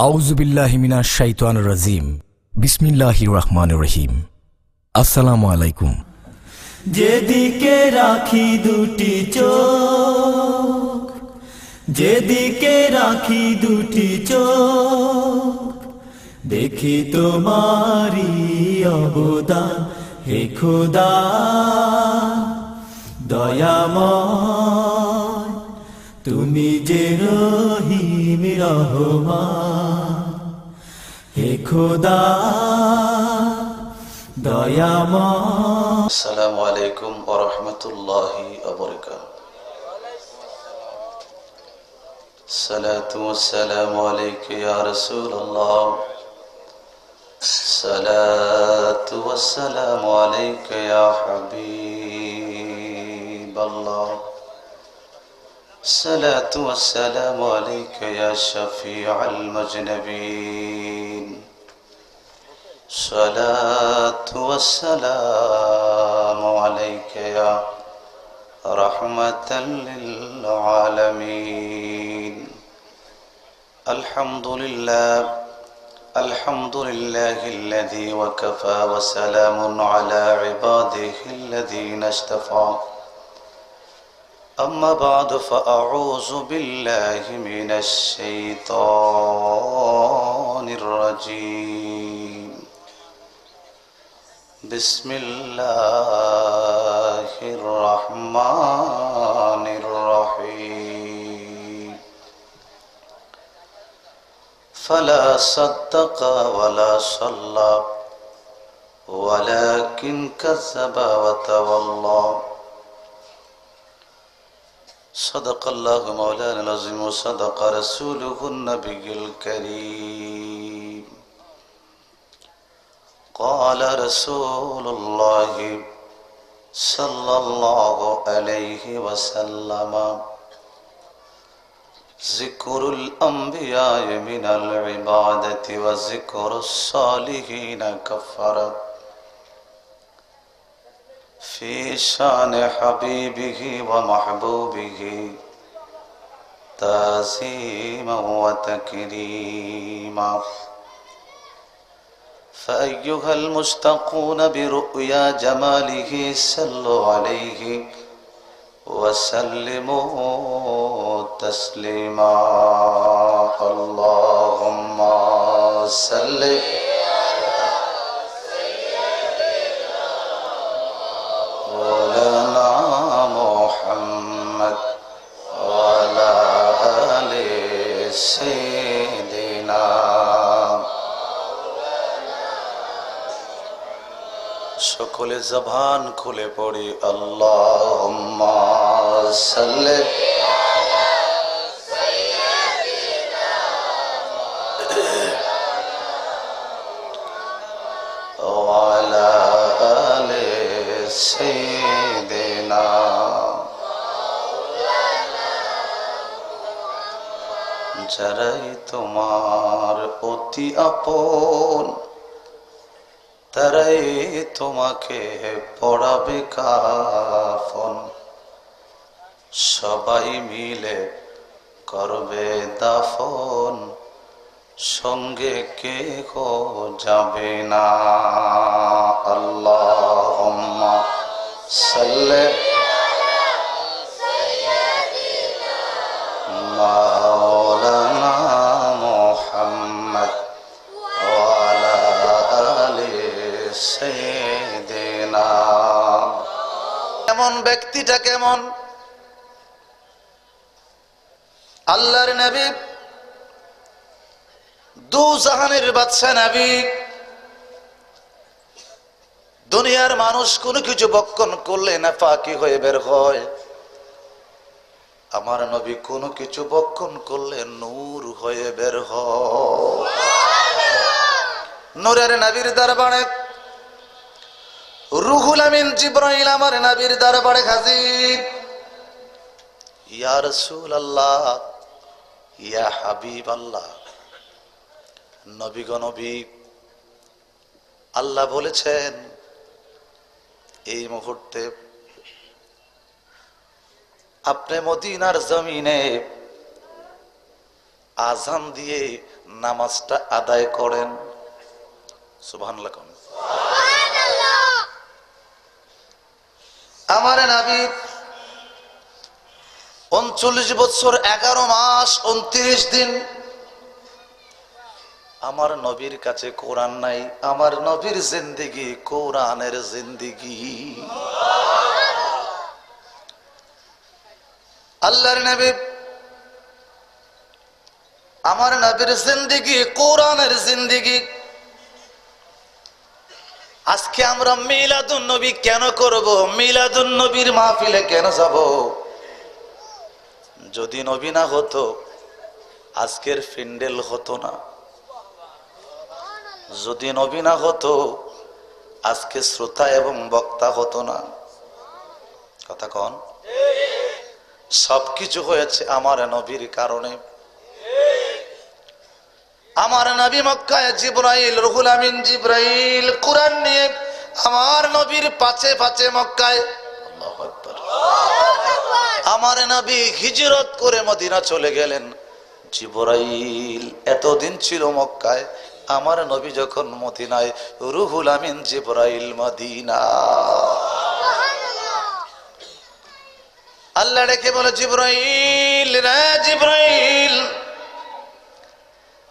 আউযু বিল্লাহি মিনাশ শাইতানির রাজিম। বিসমিল্লাহির রহমানির রহিম। আসসালামু আলাইকুম। যেদিকে রাখি দুটি চোখ, যেদিকে রাখি দুটি চোখ, দেখি তোমারি অবদান হে খোদা দয়াময়, তুমি যে রহিম রহমান হে খোদা দয়াময়। আসসালামু আলাইকুম ওয়া রাহমাতুল্লাহি ওয়া বারাকাতুহু। সালাতু ওয়াসসালামু আলাইকা ইয়া রাসূলুল্লাহ, সালাতু ওয়াসসালামু আলাইকা ইয়া হাবিবাল্লাহ, সালাতু ওয়াসসালামু আলাইকা ইয়া শাফিআল মুজনাবিন, الصلاة والسلام عليك يا رحمة للعالمين. الحمد لله الذي وكفى وسلام على عباده الذين اصطفى. أما بعد فأعوذ بالله من الشيطان الرجيم. بسم الله الرحمن الرحيم. فلا صدق ولا صلى ولكن كذب وتولى. صدق الله مولانا العظيم وصدق رسوله النبي الكريم. قال رسول الله صلى الله عليه وسلم: ذكر الأنبياء من العبادة وذكر الصالحين كفارة في شان حبيبه ومحبوبه تعظيما وتكريما. فأيها المشتاقون برؤيا جماله صلوا عليه وسلموا تسليما. اللهم صل على محمد وعلى آل سيدنا. সকলে জবান খুলে পড়ি আল্লাহুম্মা সাল্লি আলা সাইয়্যিদিনা ওয়া আলা আলি সাইয়্যিদিনা। যারাই তোমার অতি আপন তারাই তোমাকে পড়াবে কাফন, সবাই মিলে করবে দাফন, সঙ্গে কেহ যাবে না। আল্লাহুম্মা সাল্লি আলা সাইয়্যিদিনা মাওলানা মুহাম্মদ এমন ব্যক্তিটা কেমন? আল্লাহর নবী, দু জাহানের বাদশা নবী। দুনিয়ার মানুষ কোনো কিছু বক্ষণ করলে নাফাকি হয়ে বের হয়, আমার নবী কোনো কিছু বক্ষণ করলে নূর হয়ে বের হয়। নূরের নবীর দরবারে রুহুল আমিন জিবরাইল আমার নবীর দরবারে হাজির। ইয়া রাসূলুল্লাহ, ইয়া হাবিবাল্লাহ। নবী গো নবী, আল্লাহ বলেছেন এই মুহূর্তে আপনি মদিনার জমিনে আজান দিয়ে নামাজটা আদায় করেন। সুবহানাল্লাহ। আমার নবী 39 বছর 11 মাস 29 দিন আমার নবীর কাছে কোরআন নাই। আমার নবীর জিন্দেগি কোরআনের জিন্দেগি। আল্লাহর নবী, আমার নবীর জিন্দেগি কোরআনের জিন্দেগি। আজকে আমরা মিলাদুন নবী কেন করব? মিলাদুন নবীর মাহফিলে কেন যাব? যদি নবী না হতো আজকের ফিন্ডেল হতো না। যদি নবী না হতো আজকে শ্রোতা এবং বক্তা হতো না। কথা কন। সবকিছু হয়েছে আমার নবীর কারণে। আমার নবী মক্কায় জিবরাইল, রুহুল আমিন জিবরাইল কুরআন নিয়ে আমার নবীর পাছে পাছে মক্কায়। আল্লাহু আকবার। আমার নবী হিজরত করে মদিনা চলে গেলেন। জিবরাইল এতদিন ছিল মক্কায়, আমার নবী যখন মদিনায়, রুহুল আমিন জিবরাইল মদিনা। আল্লাহ ডেকে বলে, জিবরাইল রে জিবরাইল,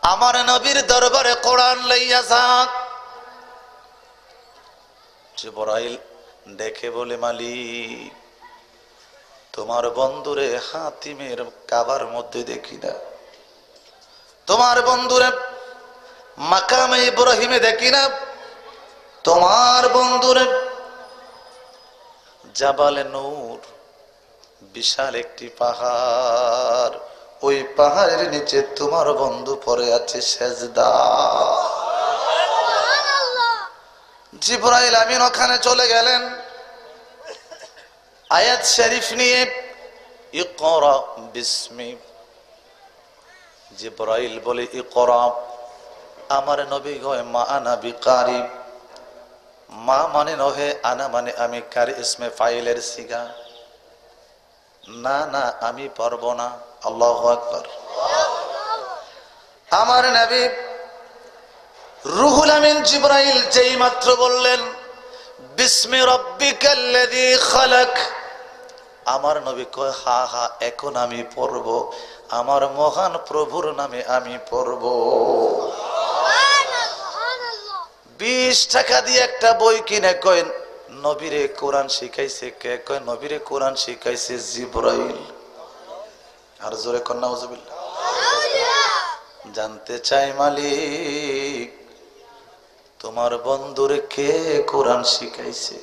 আমার নবীর দরবারে কোরআন লইয়া যাক। জিবরাইল দেখে বলে, মালিক তোমার বন্ধুরে হাতিমের কাবার মধ্যে দেখি না, তোমার বন্ধুরে মাকামে ইব্রাহিমে দেখি না, তোমার বন্ধুরে জাবালে নূর বিশাল একটি পাহাড়, ওই পাহাড়ের নিচে তোমার বন্ধু পড়ে আছে সেজদা। জিবরাইল আমিন ওখানে চলে গেলেন, আয়াত শরীফ নিয়ে ইকরা বিসমি। জিবরাইল বলে, ইকরা। আমার নবী কয়, মা আনা বিকারি। মা মানে নহে, আনা মানে আমি, কারি ইসমে ফাইলের সিগা। না না আমি পারবো না। আল্লাহু আকবার। আমার নবী রুহুল আমিন জিবরাইল যেই মাত্র বললেন বিসমি রাব্বিকাল্লাযী খালাক, আমার নবী কয়, হা হা এখন আমি পড়ব, আমার মহান প্রভুর নামে আমি পড়ব। 20 টাকা দিয়ে একটা বই কিনে কয়, নবীরে কোরআন শিখাইছে কে? কয় নবীরে কোরআন শিখাইছে জিবরাইল। আর জোরে কন্যা নাউজুবিল্লাহ। জানতে চাই মালিক তোমার বন্ধুরে কে কোরআন শিখাইছে?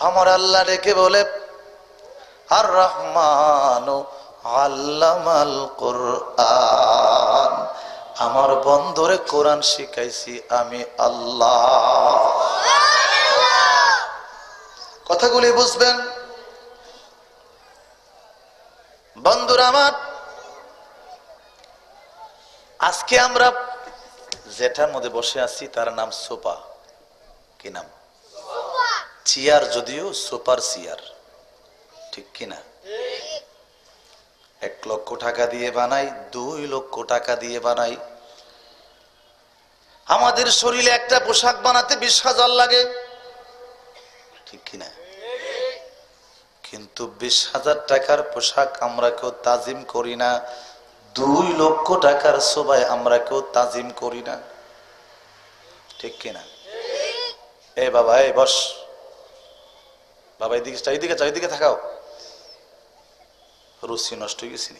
আমার আল্লাহ ডেকে বলে, আর রহমানু আল্লামাল কোরআন, আমার বন্ধুরে কোরআন শিখাইছি আমি আল্লাহ। কথাগুলি বুঝবেন বন্ধুরা আমার। আজকে আমরা যেটার মধ্যে বসে আছি তার নাম সোফা। কি নাম? চেয়ার, যদিও সুপার চেয়ার, ঠিক কিনা? 1 লক্ষ টাকা দিয়ে বানাই, 2 লক্ষ টাকা দিয়ে বানাই। আমাদের শরীরে একটা পোশাক বানাতে 20,000 লাগে, ঠিক কিনা? কিন্তু 20,000 টাকার পোশাক আমরা কেউ তাজিম করি না, 2 লক্ষ টাকার সবাই আমরা কেউ তাজিম করি না, ঠিক কিনা? এ বাবা, এই বস বাবা, এইদিকে থাকাও, রুচি নষ্ট হয়ে গেছি।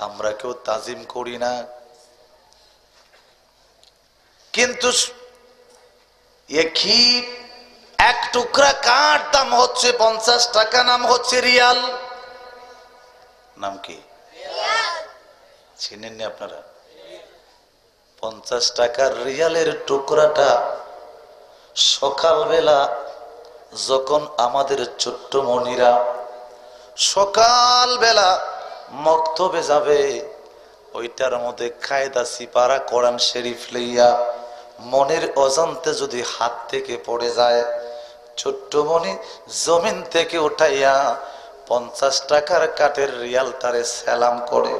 আমরা কেউ তাজিম করি না, কিন্তু একই 1 টুকরা কাঠ দাম হচ্ছে 50 টাকা, নাম হচ্ছে রিয়াল। নাম কি চিনেননি আপনারা? 50 টাকার রিয়ালের টুকরাটা সকালবেলা যখন আমাদের ছোট্ট মনিরা সকালবেলা মক্তবে যাবে, ওইটার মধ্যে কায়দা সিপারা কোরআন শরীফ লইয়া মনের অজান্তে যদি হাত থেকে পড়ে যায়, ছোট্ট মনি জমিন থেকে উঠাইয়া 50 টাকার কাঠের রিয়াল তারে সালাম করে।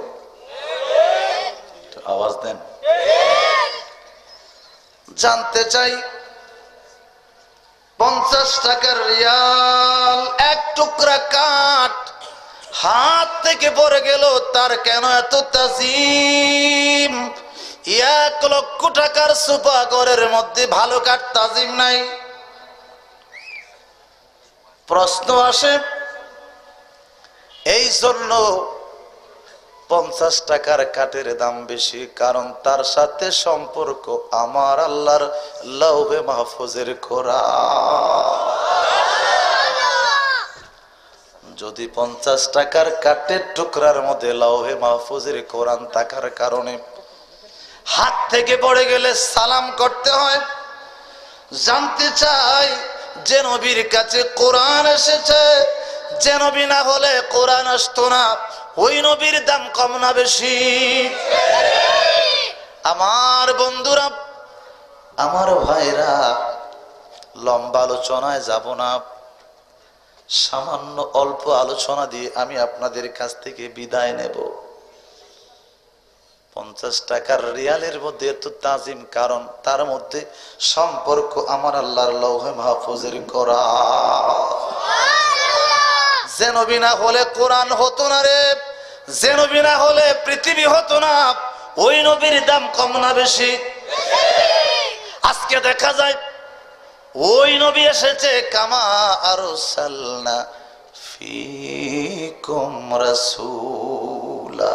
আওয়াজ দেন। জানতে চাই 50 টাকার রিয়াল এক টুকরা কাঠ হাত থেকে পড়ে গেল, তার কেন এত তাজিম? 1 লক্ষ টাকার সুপা ঘরের মধ্যে ভালো কাঠ তাজিম নাই। প্রশ্ন আসে, এই জন্য 50 টাকার কাঠের দাম বেশি, কারণ তার সাথে সম্পর্ক আমার আল্লাহর লৌহে মাহফুজের কোরআন। যদি 50 টাকার কাঠের টুকরার মধ্যে লৌহে মাহফুজের কোরআন থাকার কারণে হাত থেকে পড়ে গেলে সালাম করতে হয়, জানতে চাই যে নবীর কাছে কোরআন এসেছে, যে নবী না হলে কোরআন আসতো না, ওই নবীর দাম কম না বেশি? আমার বন্ধুরা, আমার ভাইরা, লম্বা আলোচনায় যাব না, সামান্য অল্প আলোচনা দিয়ে আমি আপনাদের কাছ থেকে বিদায় নেব। 50 টাকার রিয়ালের মধ্যে এত তাজিম, কারণ তার মধ্যে সম্পর্ক আমার আল্লাহর লৌহে মাহফুজের কোরআন। যে নবী না হলে কোরআন হতো না রে, যে নবী না হলে পৃথিবী হতো না, ওই নবীর দাম কম না বেশি? আজকে দেখা যায় ওই নবী এসেছে, কামা আরসালনা ফীকুম রাসূলা,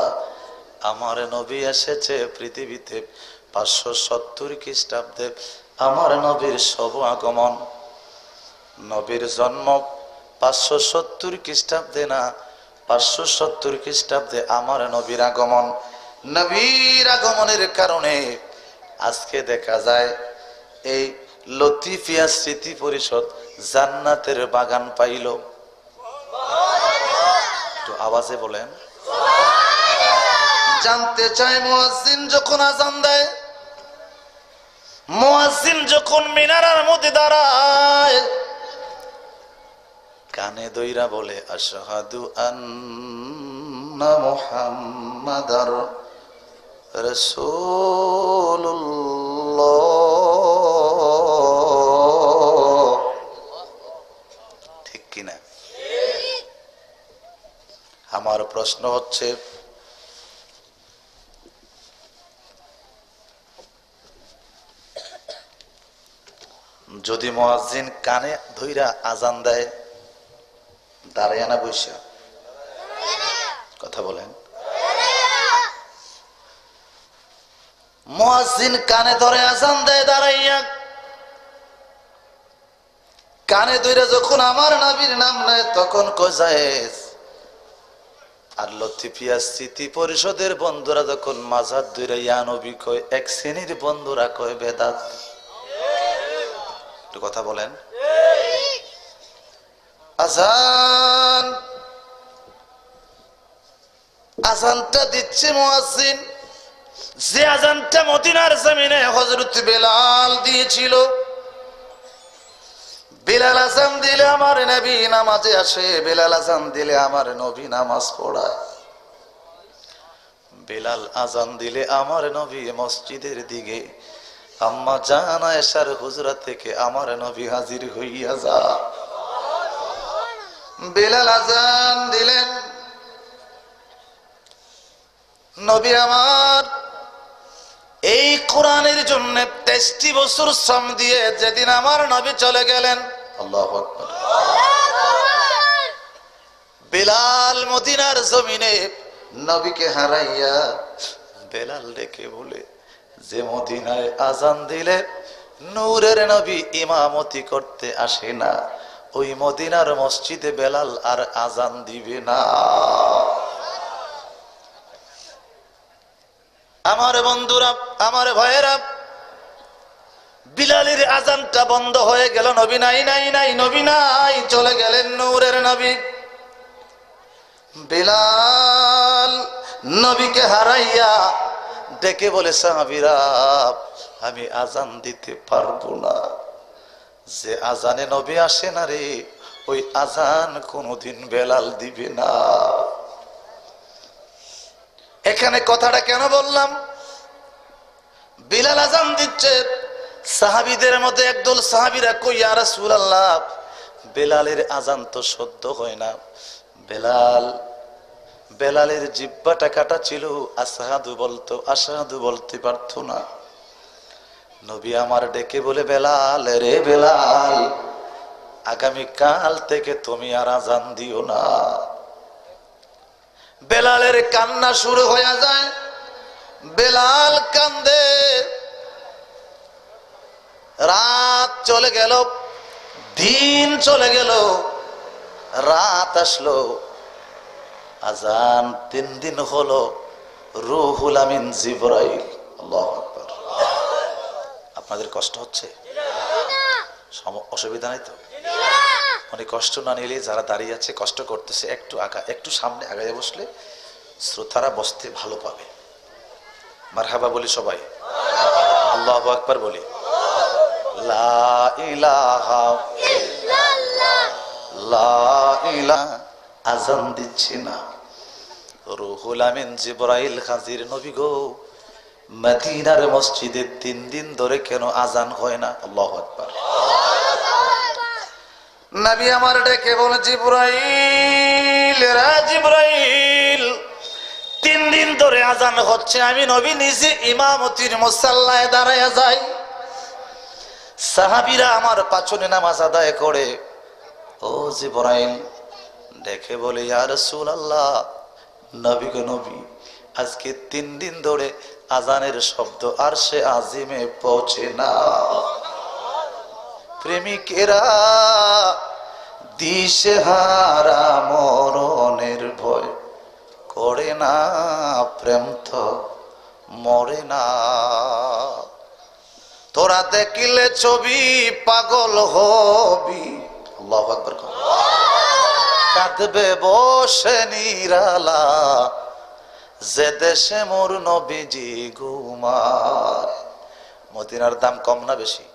আমার নবী এসেছে পৃথিবীতে 570 খ্রিস্টাব্দে। আমার নবীর শুভ আগমন, নবীর জন্ম 570 খ্রিস্টাব্দে না, 570 খ্রিস্টাব্দে আমার নবীর আগমন। নবীর আগমনের কারণে আজকে দেখা যায় এই লতিফিয়া স্মৃতি পরিষদ জান্নাতের বাগান পাইল। একটু আওয়াজে বলেন। জানতে চাই, মুয়াজ্জিন যখন আজান দেয়, মুয়াজ্জিন যখন মিনারার মধ্যে দাঁড়ায়, কানে দইরা বলে আশহাদু আন্না মুহাম্মাদার রাসূলুল্লাহ, ঠিক কিনা? আমার প্রশ্ন হচ্ছে, যদি মুয়াজ্জিন কানে ধইরা আজান দেয়, দাঁড়ায় না বইসা? কথা বলেন। মুয়াজ্জিন কানে ধরে আজান দেয় দাঁড়াইয়া, কানে ধইরা যখন আমার নবীর নাম নেয় তখন কয় জায়েজ। আর লতিফিয়া স্মৃতি পরিষদের বন্ধুরা যখন মাঝার ধইরা ইয়া নবী কয়, এক শ্রেণীর বন্ধুরা কয় বেদাত। একটু কথা বলেন। আজান, আজানটা দিচ্ছে মুয়াজ্জিন, যে আজানটা মদিনার জমিনে হযরত বেলাল দিয়েছিল। বেলাল আজান দিলে আমার নবী নামাজে আসে, বেলাল আজান দিলে আমার নবী নামাজ পড়ায়, বেলাল আজান দিলে আমার নবী মসজিদের দিকে আম্মা জান আয়েশার হুজরা থেকে আমার নবী হাজির হইয়া যা। বেলাল আজান দিলেন, নবী আমার এই কোরআনের জন্য 23 বছর শ্রম দিয়ে যেদিন আমার নবী চলে গেলেন, আল্লাহু আকবার, বেলাল মদিনার জমিনে নবীকে হারাইয়া বেলাল ডেকে বলে, যে মদিনায় আজান দিলে নূরের নবী ইমামতি করতে আসে না, ওই মদিনার মসজিদে বেলাল আর আজান দিবে না। আমার বন্ধুরা, আমার ভাইয়েরা, বিলালের আজানটা বন্ধ হয়ে গেল, নবী নাই নাই নাই, নবী নাই, চলে গেলেন নূরের নবী। বিলাল নবীকে হারাইয়া ডেকে বলে, সাহাবীরা আমি আজান দিতে পারবো না, যে আজানে নবী আসে না রে, ওই আজান কোনদিন বেলাল দিবে না। এখানে কথাটা কেন বললাম? বিলাল আজান দিচ্ছে, সাহাবীদের মধ্যে একদল সাহাবীরা কই, ইয়া রাসূলুল্লাহ, বেলালের আজান তো সদ্য হয় না। বেলালের জিহ্বাটা কাটা ছিল, আশহাদু বলতে পারতো না। নবী আমার ডেকে বলে, বেলাল রে বেলাল, আগামী কাল থেকে তুমি আর আজান দিও না। বেলালের কান্না শুরু হয়ে যায়, বেলাল কান্দে। রাত চলে গেল, দিন চলে গেল, রাত আসলো, আজান 3 দিন হলো। রুহুল আমিন জিবরাইল, আল্লাহু আকবার। আপনাদের কষ্ট হচ্ছে? অসুবিধা নাই তো? মানে কষ্ট না নিলে যারা দাঁড়িয়ে আছে কষ্ট করতেছে, একটু সামনে আগায় বসলে শ্রোতারা বসতে ভালো পাবে। মারহাবা বলি সবাই, আল্লাহু আকবার বলি। লা ইলাহা ইল্লাল্লাহ, লা ইলাহা। আজান দিচ্ছি না, রুহুল আমিন জিবরাইল হাজির। নবী গো, মদিনার মসজিদে 3 দিন ধরে কেন আজান হয় না? আল্লাহু আকবার। নবী আমার ডেকে বলে, জিবরাইল, জিবরাইল, 3 দিন ধরে আজান হচ্ছে। আমি নবী নিজে ইমামতির মুসাল্লায় দাঁড়ায় যাই, সাহাবীরা আমার পাছনে নামাজ আদায় করে। ও জিবরাইল দেখে বলে, ইয়া রাসূলুল্লাহ, নবী গো নবী, আজকে 3 দিন ধরে আজানের শব্দ আরশে আজিমে পৌঁছে না। প্রেমিকেরা দিশেহারা মরণের ভয় করে না, প্রেম তো মরে না। তোরা দেখিলে ছবি পাগল হবি, আল্লাহু আকবার। কাঁদবে বসে নিরালা, যে দেশে মোর নবীজি ঘুমায়। মদিনার দাম কম না বেশি?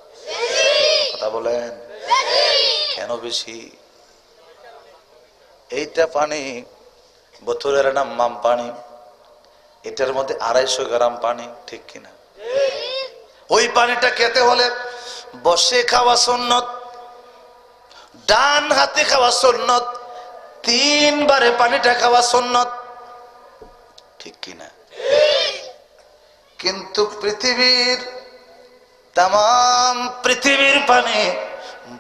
কথা বলেন, কেন বেশি? এইটা পানি, বোতলের নাম মাম পানি, এটার মধ্যে 250 গ্রাম পানি, ঠিক কিনা? ওই পানিটা খেতে হলে বসে খাওয়া সুন্নত, ডান হাতে খাওয়া সুন্নত, 3 বারে পানিটা খাওয়া সুন্নত, ঠিক কিনা? কিন্তু তাম পৃথিবীর পানি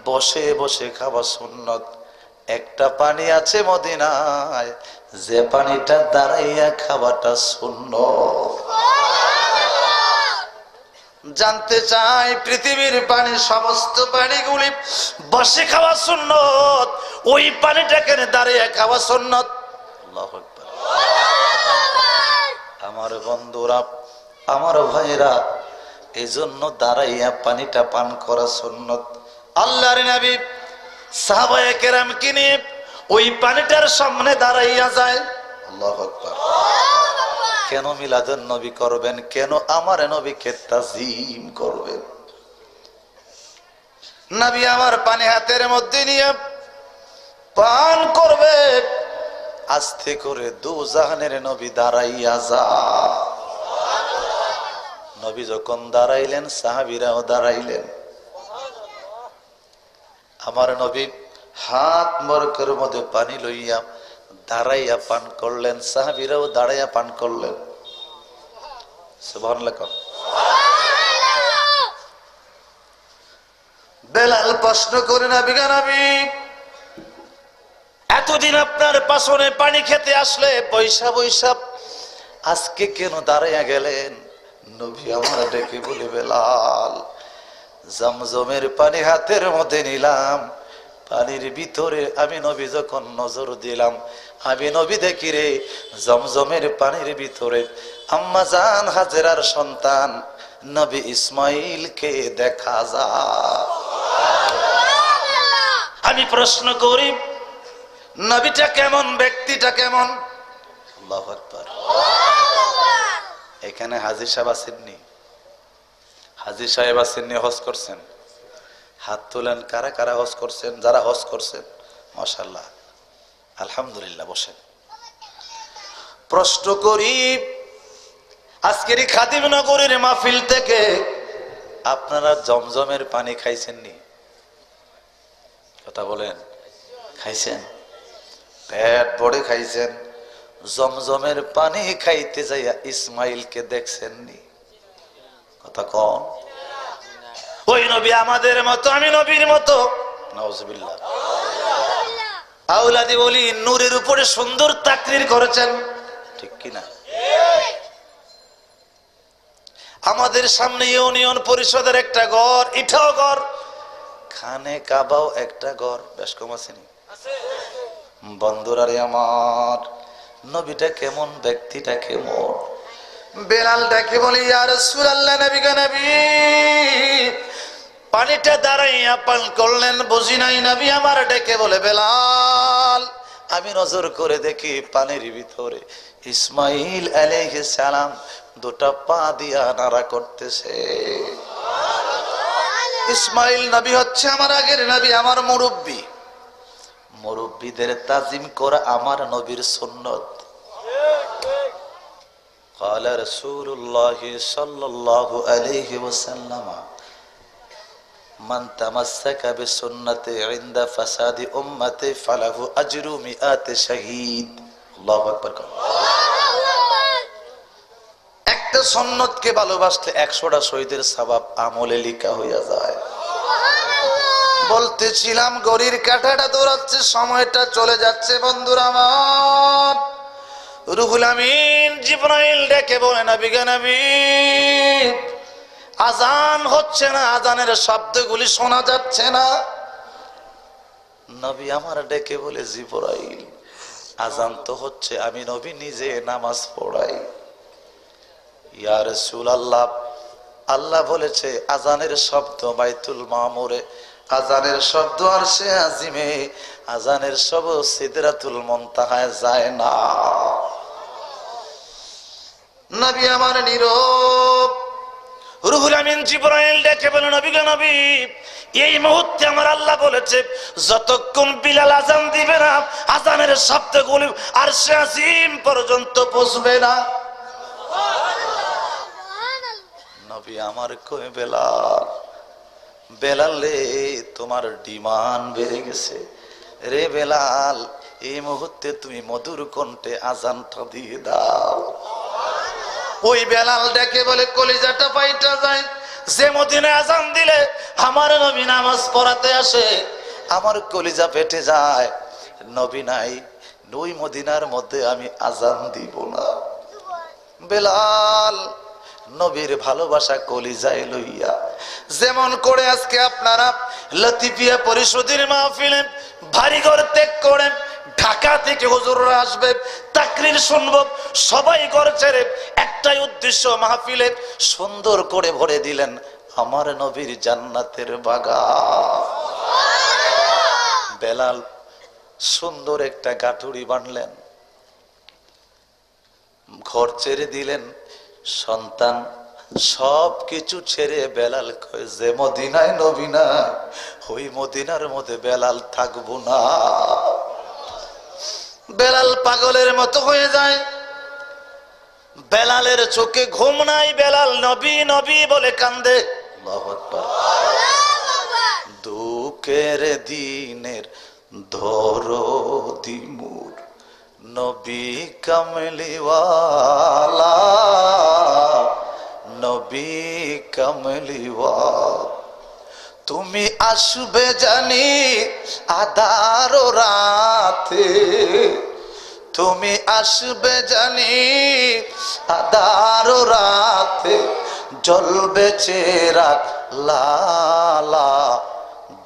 বসে বসে খাওয়া সুন্নত। একটা পানি আছে মদিনায়, যে পানিটা দাঁড়াইয়া খাওয়াটা সুন্নত। জানতে চাই, পৃথিবীর পানি, সমস্ত পানিগুলি বসে খাওয়া সুন্নত, ওই পানিটা কেন দাঁড়িয়ে খাওয়া সুন্নত? আল্লাহু আকবার। আমার বন্ধুরা, আমার ভাইরা, এই জন্য দাঁড়াইয়া পানিটা পান করা সুন্নত। আল্লাহর নবী সাহাবায়ে কেরামকে নিয়ে ওই পানিটার সামনে দাঁড়াইয়া যায়। আল্লাহু আকবার। কেন মিলাদুন নবী করবেন? কেন আমার নবীকে তাজিম করবেন? নবী আমার পানি হাতের মধ্যে নিয়ে পান করবে, আস্তে করে দুজাহানের নবী দাঁড়াইয়া যা। নবী যখন দাঁড়াইলেন, সাহাবীরাও দাঁড়াইলেন। আমার নবী হাত মোবারকের মধ্যে পানি লইয়া দাঁড়াইয়া পান করলেন, সাহাবীরাও দাঁড়াইয়া পান করলেন। সুবহানাল্লাহ। বেলাল প্রশ্ন করে, নবী গো নবী, এতদিন আপনার পাশনে পানি খেতে আসলে পয়সা আজকে কেন দাঁড়াইয়া গেলেন? নবী আমার ডেকে বলে, বেলাল, জমজমের পানি হাতের মধ্যে নিলাম, পানির ভিতরে আমি নবী যখন নজর দিলাম, আমি নবী দেখি রে, জমজমের পানির ভিতরে আম্মা জান হাজেরার সন্তান নবী ইসমাইলকে দেখা যায়। আমি প্রশ্ন করি, নবীটা কেমন, ব্যক্তিটা কেমন? আল্লাহু আকবার। এখানে হাজী সাহেব আসেননি? হাজী সাহেব আসেননি? হজ করছেন? হাত তোলেন। কারা কারা হজ করছেন? যারা হজ করছেন মাশাআল্লাহ, আলহামদুলিল্লাহ। বসেন। প্রশ্ন করি, আজকের এই খাদিমনগরের মাহফিল থেকে আপনারা জমজমের পানি খাইছেননি? কথা বলেন, খাইছেন? পেট ভরে খাইছেন? জমজমের পানি খাইতে যাইয়া ইসমাইলকে দেখছেননি? কথা কন। ওই নবী আমাদের মতো, আমি নবীর মতো। নাউজুবিল্লাহ। আওলাদি বলি নূরের উপরে সুন্দর তাকরীর করেছেন, ঠিক কিনা? আমাদের সামনে ইউনিয়ন পরিষদের একটা ঘর, এটাও ঘর, খানে কাবাও একটা ঘর, বেশ কম আসেনি? বন্ধুরা রে আমার, নবীটা কেমন, ব্যক্তিটা কেমন? বেলাল ডাকে বলি, ইয়া রাসূলুল্লাহ, নবী গো নবী। পানিটা দাঁড়াইয়া পান করলেন, বুঝি নাই নবী আমার। ডেকে বলে, বেলাল, আমি নজর করে দেখি পানির ভিতরে ইসমাইল আলাইহিস সালাম দুটা পা দিয়া নাড়া করতেছে। ইসমাইল নবী হচ্ছে আমার আগের নবী, আমার মুরব্বী। মুরব্বীদের তাজিম করা আমার নবীর সুন্নত। قال رسول الله صلى الله عليه وسلم من تمسك بسنتي عند فساد امتي فله اجر 100 শহীদ। আল্লাহু আকবার। একটা সুন্নতকে ভালোবাসলে 100টা শহীদের সওয়াব আমলে লেখা হয়ে যায়। বলতেছিলাম গড়ির কাঁটাটা দৌড়াচ্ছে, সময়টা চলে যাচ্ছে। বন্ধুরা আমার, রুহুল আমিন জিবরাইল ডেকে বলে, নবী গো নবী, আজান হচ্ছে না, আজানের শব্দগুলি শোনা যাচ্ছে না। নবী আমার ডেকে বলে, জিবরাইল, আজান তো হচ্ছে, আমি নবী নিজে নামাজ পড়াই। ইয়া রাসূলুল্লাহ, আল্লাহ বলেছে আজানের শব্দ বাইতুল মামুরে, আজানের শব্দ আরশে আজিমে, আজানের শব্দ সিদরাতুল মুনতাহায় যায় না। নবী আমার নীরব। রুহুল আমিন জিবরাইল ডেকে বলে, নবী গো নবী, এই মুহূর্তে আমার আল্লাহ বলেছে যতক্ষণ বিলাল আজান দিবে না, আজানের শব্দগুলো আরশে আজিম পর্যন্ত পৌঁছবে না। নবী আমার কই, বেলাল, বেলাল রে, তোমার ডিমান্ড বেড়ে গেছে রে বেলাল, এই মুহূর্তে তুমি মধুর কণ্ঠে আজানটা দিয়ে দাও। ওই বেলাল ডেকে বলে, কলিজাটা পাইটা যায়, যে মদিনায় আজান দিলে আমার নবী নামাজ পড়াতে আসে, আমার কলিজা পেটে যায়। নবী নাই, ওই মদিনার মধ্যে আমি আজান দিব না। বেলাল নবীর ভালোবাসা কলিজায় লইয়া, যেমন করে আজকে আপনারা লতিফিয়া পরিষদের মাহফিলে ভারী ঘর ত্যাগ করেন, ঢাকা থেকে হুজুররা আসবে, তাকরীর শুনবো, সবাই ঘর ছেড়ে একটাই উদ্দেশ্য, মাহফিলে সুন্দর করে ভরে দিলেন আমার নবীর জান্নাতের বাগান। বেলাল সুন্দর একটা গাঠুরি বানলেন, ঘর ছেড়ে দিলেন, সন্তান সব কিছু ছেড়ে বেলাল কয়, যে মদিনায় নবী নাই, ওই মদিনার মধ্যে বেলাল থাকবো না। বেলাল পাগলের মতো হয়ে যায়, বেলালের চোখে ঘুম নাই, বেলাল নবী নবী বলে কান্দে। আল্লাহু আকবার। দুঃখের দিনের দরদি মুর নবী কামলিওয়ালা, নবী কামলিওয়ালা, তুমি আসবে জানি আধার রাতে, তুমি আসবে জানি আধার রাতে, জ্বলবে চেরাগ লালা,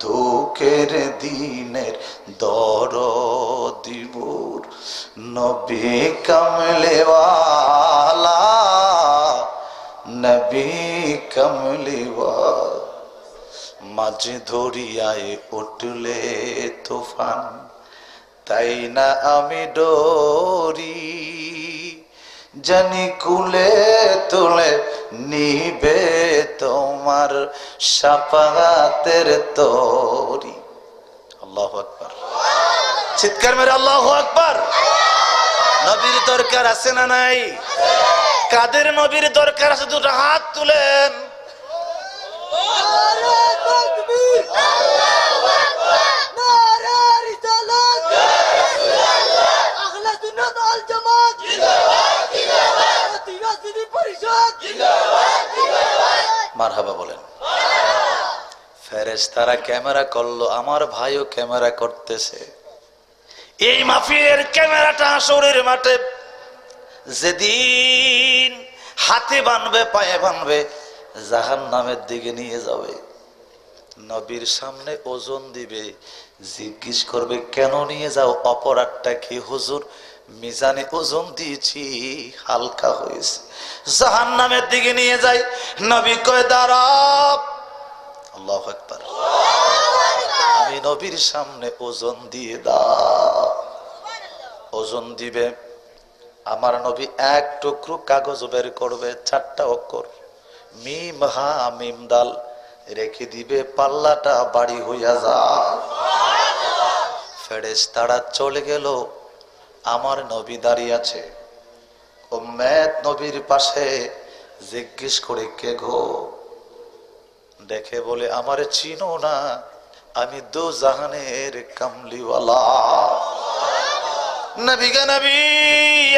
দুঃখের দিনের দরদি মুর নবী কামলিওয়ালা, নবী কামলিওয়ালা। মাঝে ধরিয়ায় উঠলে তুফান, তাই না আমি ডরি, জানি কুলে তুলে নিবে তোমার শাফাআতের তরি। আল্লাহু আকবার। চিৎকার মেরে আল্লাহু আকবার। নবীর দরকার আছে না নাই? কাদের নবীর দরকার আছে? দুটো হাত তুলেন। মারহাবা বলেন। ফেরেশতারা ক্যামেরা করলো, আমার ভাইও ক্যামেরা করতেছে। এই মাহফিলের ক্যামেরাটা হাসরের মাঠে যেদিন হাতে বানবে, পায়ে বানবে, জাহান্নামের দিকে নিয়ে যাবে। নবীর সামনে ওজন দিবে, জিজ্ঞেস করবে কেন নিয়ে যাও, অপরাধটা কি? হুজুর মিজানে ওজন দিয়েছি, হালকা হয়েছে। জাহান্নামের দিকে নিয়ে যাই, নবী কয় দাঁড়াও। আল্লাহু আকবার। আমি নবীর সামনে ওজন দিয়ে দাও। ওজন দিবে, আমার নবী এক টুকরো কাগজ বের করবে, 4টা অক্ষর, মিম হা মিম দাল, রেখে দিবে, পাল্লাটা বাড়ি হইয়া যায়। ফেরেশতারা চলে গেল, আমার নবী দাঁড়িয়ে আছে। উম্মত নবীর পাশে জিজ্ঞেস করে কে গো? দেখে বলে আমারে চিনো না, আমি দো জাহানের কামলিওয়ালা। নবী গো নবী,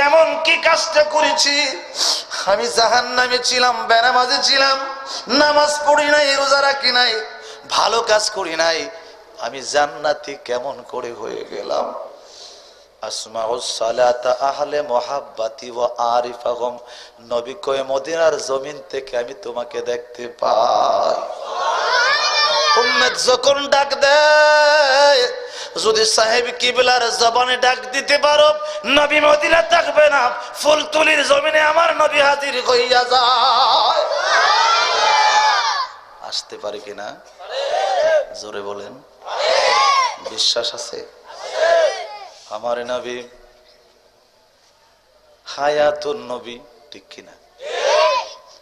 এমন কি কাজটা করেছি? আমি জাহান্নামে ছিলাম, বেনামাজি ছিলাম, নামাজ পড়ি নাই, রোজা রাখি নাই, ভালো কাজ করি নাই, আমি জান্নাতি কেমন করে হয়ে গেলাম? আসমাউস সালাতা আহলে মুহাব্বতি ওয়া আরিফাহুম। নবী কয় মদিনার জমিন থেকে আমি তোমাকে দেখতে পাই। উম্মত যখন ডাক দেয়, যদি সাহেব কিবলার জবানে ডাক দিতে পারো, নবী মদিনা থাকবে না, ফুলতুলির জমিনে আমার নবী হাজির হইয়া যায়। আসতে পারে কিনা? জোরে বলেন। বিশ্বাস আছে? আমার নবী হায়াতুন নবী, ঠিক কিনা?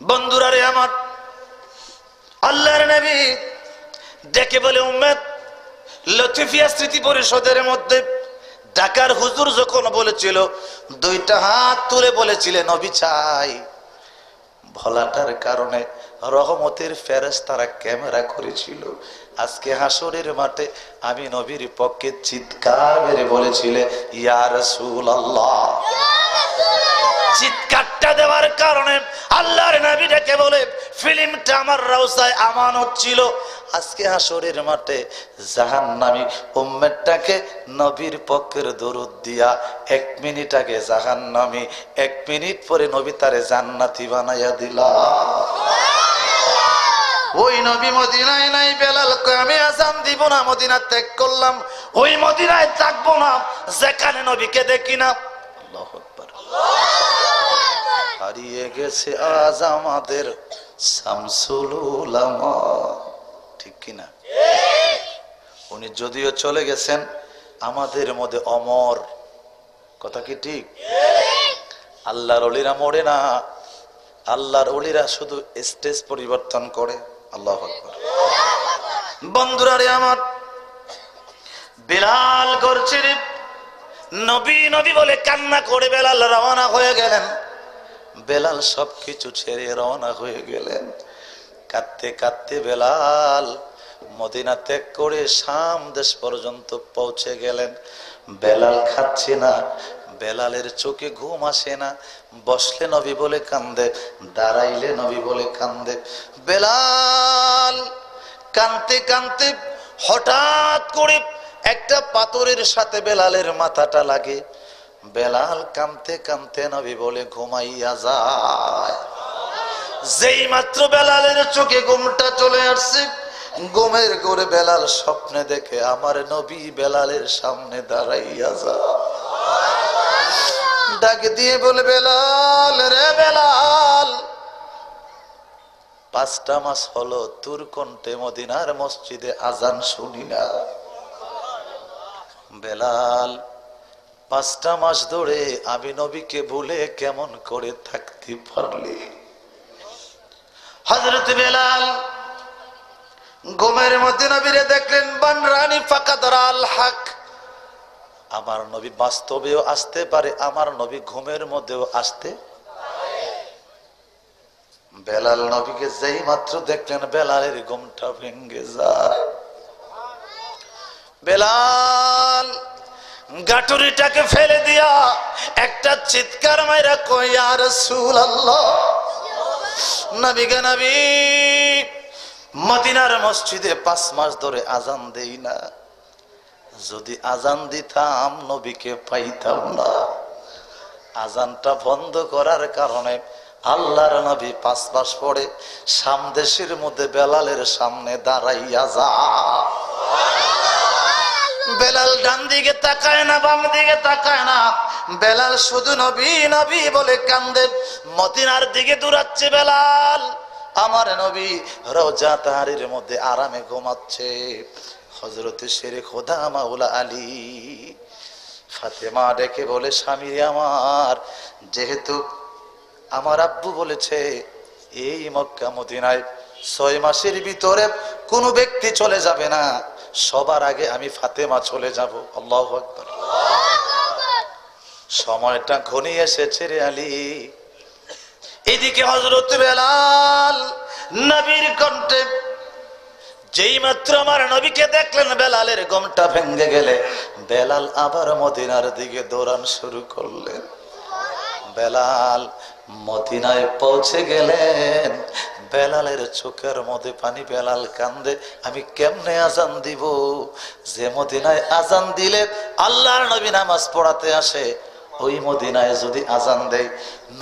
বন্ধুরা রে আমার, আল্লাহর নবী ডেকে বলে উম্মত, লতিফিয়া স্মৃতি পরিষদের মধ্যে ঢাকার হুজুর যখন বলেছিল, 2টা হাত তুলে বলেছিলেন নবী চাই, ভোলাটার কারণে রহমতের ফেরেশতারা ক্যামেরা করেছিল। আজকে হাসরের মাঠে আমি নবীর পক্ষে চিৎকার মেরে বলেছিলে ইয়া রাসূলুল্লাহ। চিৎকারটা দেওয়ার কারণে আল্লাহর নবী ডেকে বলে ফিল্মটা আমার রওজায় আমানত ছিল। আজকে হাসরের মাঠে জাহান্নামী উম্মতটাকে নবীর পক্ষের দরুদ দিয়া 1 মিনিট আগে জাহান্নামী, 1 মিনিট পরে নবী তারে জান্নাতি বানাইয়া দিলা। ওই নবী মদিনায় নাই, বেলাল কয় আমি আযান দিব না, মদিনা ত্যাগ করলাম, ওই মদিনায় থাকবো না যেখানে নবীকে দেখি না। আল্লাহু আকবার। হারিয়ে গেছে আজ আমাদের শামসুল উলামা, ঠিক কিনা? উনি যদিও চলে গেছেন, আমাদের মধ্যে অমর, কথা কি ঠিক? আল্লাহর ওলিরা মরে না, আল্লাহর ওলিরা শুধু স্টেজ পরিবর্তন করে। আল্লাহু আকবার। বন্ধুরা রে আমার, বেলাল করছে নবী নবী বলে কান্না করে বেলাল রওনা হয়ে গেলেন। বেলাল সবকিছু ছেড়ে রওনা হয়ে গেলেন। কাঁদতে কাঁদতে বেলাল মদিনা ত্যাগ করে শাম দেশ পর্যন্ত পৌঁছে গেলেন। বেলাল খাচ্ছে না, বেলালের চোখে ঘুম আসে না, বসলে নবী বলে কান্দে, দাঁড়াইলে নবী বলে কান্দে। বেলাল কাঁদতে কাঁদতে হঠাৎ করে একটা পাথরের সাথে বেলালের মাথাটা লাগে। বেলাল কাঁদতে কাঁদতে নবী বলে ঘুমাইয়া যায়। যেই মাত্র বেলালের চোখে ঘুমটা চলে আসছে, ঘুমের ঘোরে বেলাল স্বপ্নে দেখে আমার নবী বেলালের সামনে দাঁড়াইয়া যায়। ডাক দিয়ে বলে বেলাল রে বেলাল, 5টা মাস হলো তোর কণ্ঠে মদিনার মসজিদে আজান শুনি না। বেলাল 5টা মাস ধরে আমি নবীকে ভুলে কেমন করে থাকতে পারলি? হযরত বেলাল ঘুমের মধ্যে নবীরে দেখলেন, বানরানি ফাকাদারাল হক, আমার নবী বাস্তবেও আসতে পারে, আমার নবী ঘুমের মধ্যেও আসতে। বেলাল নবীকে যেই মাত্র দেখলেন বেলালের ঘুমটা ভেঙে যায়। বেলাল গাটুরিটাকে ফেলে দিয়া একটা চিৎকার মাইরা কই, ইয়া রাসূলুল্লাহ, নবী গে নবী, মদিনার মসজিদে 5 মাস ধরে আজান দেই না, যদি আজান দিতাম নবীকে পাইতাম না। আজানটা বন্ধ করার কারণে আল্লাহর নবী 5 মাস পরে সামদেশের মধ্যে বেলালের সামনে দাঁড়াইয়া যা। বেলাল ডান দিকে তাকায় না, বাম দিকে তাকায় না, বেলাল শুধু নবী নবী বলে কান্দে। মদিনার দিকে দৌড়াচ্ছে বেলাল। আমার নবী রওজা তাহারির মধ্যে আরামে ঘুমাচ্ছে। হযরত শেরে খোদা মাওলা আলী ফাতেমা ডেকে বলে, স্বামী আমার, যেহেতু আমার আব্বু বলেছে এই মক্কা মদিনায় 6 মাসের ভিতরে কোনো ব্যক্তি চলে যাবে না, সবার আগে আমি ফাতেমা চলে যাব। আল্লাহু আকবার। সময়টা ঘনিয়ে এসেছে রে আলী। এদিকে হযরত বেলাল নবীর কণ্ঠে, যেই মাত্র আমার নবীকে দেখলেন বেলালের ঘুমটা ভেঙে গেলে বেলাল আবার মদিনার দিকে দৌড়ান শুরু করলেন। বেলাল মদিনায় পৌঁছে গেলেন, বেলালের চোখের মধ্যে পানি, বেলাল কান্দে, আমি কেমনে আজান দিব? যে মদিনায় আজান দিলে আল্লাহর নবী নামাজ পড়াতে আসে, ওই মদিনায় যদি আজান দেয়,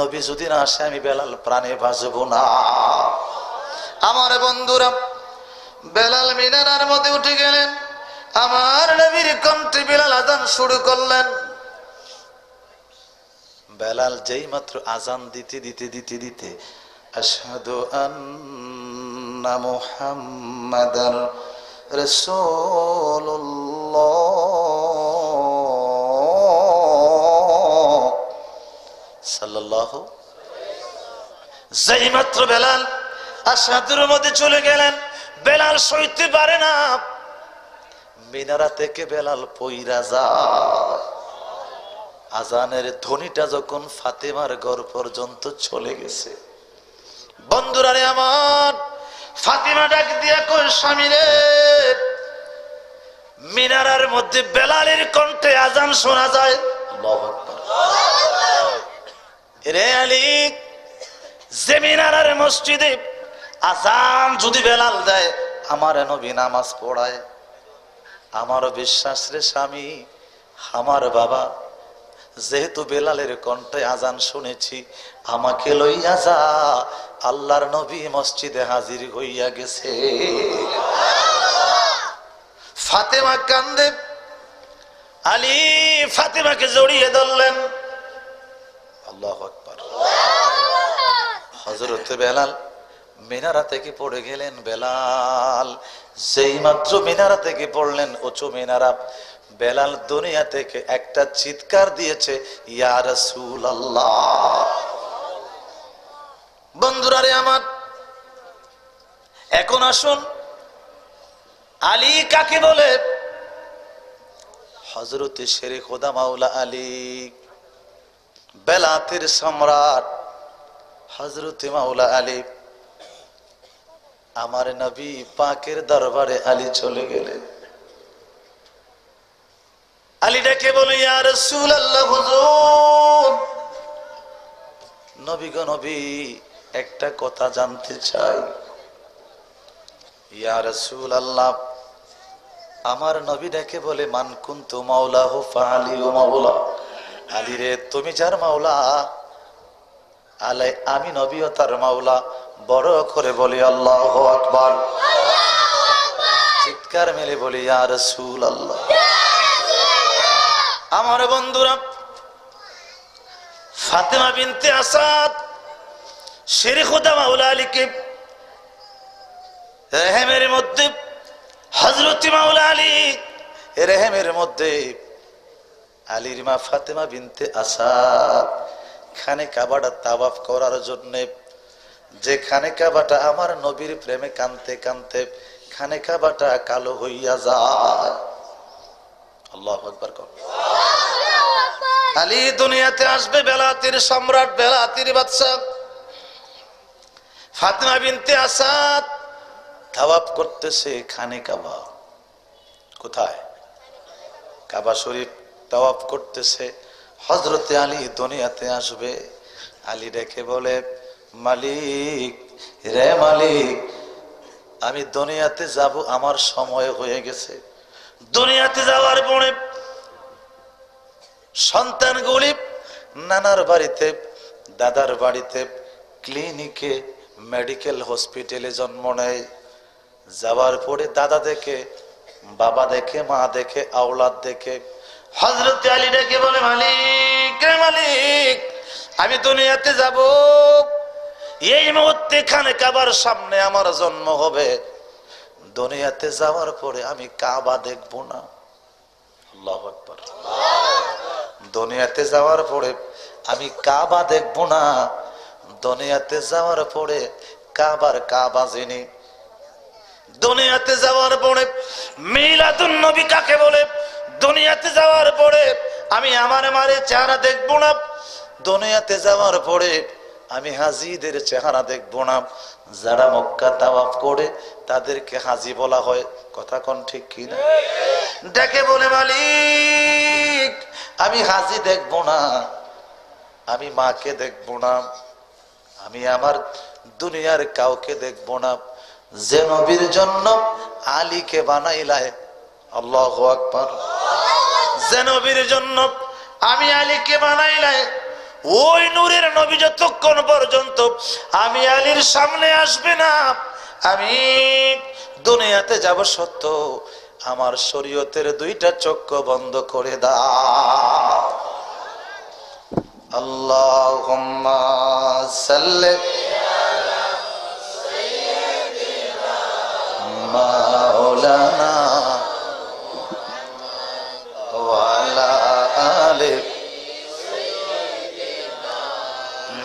নবী যদি না আসে, আমি বেলাল প্রাণে বাঁচব না। আমার বন্ধুরা, বেলাল মিনারার মধ্যে উঠে গেলেন, আমার নবীর কণ্ঠে বেলাল আজান শুরু করলেন। বেলাল যেই মাত্র আজান দিতে দিতে দিতে দিতে আশহাদু আন্না মুহাম্মাদার রাসূলুল্লাহ সাল্লাল্লাহু, যেই মাত্র বেলাল আশহাদুর মধ্যে চলে গেলেন, বেলাল সইতে পারে না, মিনারা থেকে বেলাল পইরা যায়। আজানের ধ্বনিটা যখন ফাতেমার ঘর পর্যন্ত চলে গেছে, বন্ধুরা রে আমার, ফাতেমা ডাক দিয়া কই, স্বামী রে, মিনারার মধ্যে বেলালের কণ্ঠে আজান শোনা যায়। আল্লাহু আকবার। রে আলী, যে মিনারার মসজিদে আজান যদি বেলাল দেয়, আমার নবী নামাজ পড়ায়। আমার বিশ্বাস রে স্বামী, আমার বাবা, যেহেতু বেলালের কণ্ঠে আজান শুনেছি, আমাকে লইয়া যা, আল্লাহর নবী মসজিদে হাজির হইয়া গেছে। ফাতেমা কান্দে, আলী ফাতেমাকে জড়িয়ে ধরলেন। আল্লাহু আকবার। হযরত বেলাল মিনারা থেকে পড়ে গেলেন। বেলাল যেই মাত্র মিনারা থেকে পড়লেন, উঁচু মিনারা, বেলাল দুনিয়া থেকে একটা চিৎকার দিয়েছে, ইয়া রাসূলুল্লাহ। বন্ধুরা রে আমার, এখন আসুন, আলী কাকে বলে? হযরত শেরে খোদা মাওলা আলী, বেলাতের সম্রাট হযরত মাওলা আলী। আমার নবী পাকের দরবারে আলী চলে গেলেন। আলী ডেকে বলে, ইয়া রাসূলুল্লাহ, হুজুর, নবী গো নবী, একটা কথা জানতে চাই। ইয়া রাসূলুল্লাহ। আমার নবী ডেকে বলে, মান কুনতু মাওলাহু ফাআলিহু মাওলা। আলী রে, তুমি যার মাওলা, আলাই আমি নবীও তার মাওলা। বড় করে বলি আল্লাহু আকবার। চিৎকার মেলে বলি, ইয়া রাসূলুল্লাহ। আমার বন্ধুরা, ফাতেমা বিনতে আসাদ শেরে খোদা মাওলা আলীকে রেহেমের মধ্যে, হযরত মাওলা আলী রেহেমের মধ্যে আলীর মা ফাতেমা বিনতে আসাদ খানে কাবাটা তাওয়াফ করার জন্য, যে খানে কাবাটা আমার নবীর প্রেমে কানতে কানতে খানে কাবাটা কালো হইয়া যায়। আল্লাহু আকবার। আলী দুনিয়াতে আসবে, বেলাতির সম্রাট, বেলাতির বাদশা। ফাতিমা বিনতে আসাদ তাওয়াফ করতেছে খানে কাবা। কোথায়? কাবা শরীফ তাওয়াফ করতেছে। হযরতে আলী দুনিয়াতে আসবে। আলী ডেকে বলে, মালিক রে মালিক, আমি দুনিয়াতে যাব, আমার সময় হয়ে গেছে। দুনিয়াতে যাওয়ার পরে সন্তানগুলি নানার বাড়িতে, দাদার বাড়িতে, ক্লিনিকে, মেডিকেল হসপিটালে জন্ম নেয়। যাওয়ার পরে দাদা দেখে, বাবা দেখে, মা দেখে, আওলাদ দেখে। হযরত আলী ডেকে বলে, মালিক রে মালিক, আমি দুনিয়াতে যাব, এই মুহূর্তে খানে কাবার সামনে আমার জন্ম হবে। দুনিয়াতে যাওয়ার পরে আমি কাবা দেখব না। আল্লাহু আকবার। দুনিয়াতে যাওয়ার পরে আমি কাবা দেখব না। দুনিয়াতে যাওয়ার পরে কাবার কাবা যিনি, দুনিয়াতে যাওয়ার পরে মিলাদুন নবী কাকে বলে, দুনিয়াতে যাওয়ার পরে আমি আমার মারে চেহারা দেখব না। দুনিয়াতে যাওয়ার পরে আমি হাজীদের চেহারা দেখব না। যারা মক্কা তাওয়াফ করে তাদেরকে হাজী বলা হয়। কথা কোন ঠিক কিনা? ডেকে বলে, মালিক আমি হাজী দেখব না, আমি মাকে দেখব না, আমি আমার দুনিয়ার কাউকে দেখব না। যে নবীর জন্য আলীকে বানাইলায়, আল্লাহু আকবার, যে নবীর জন্য আমি আলীকে বানাইলায়, ওই নূরের নবী যতক্ষণ পর্যন্ত আমি আলীর সামনে আসবে না, আমি দুনিয়াতে যাব সত্য, আমার শরীয়তের দুইটা চক্ষু বন্ধ করে দাও। আল্লাহুম্মা সাল্লি মাওলানা ওয়া আলা আলি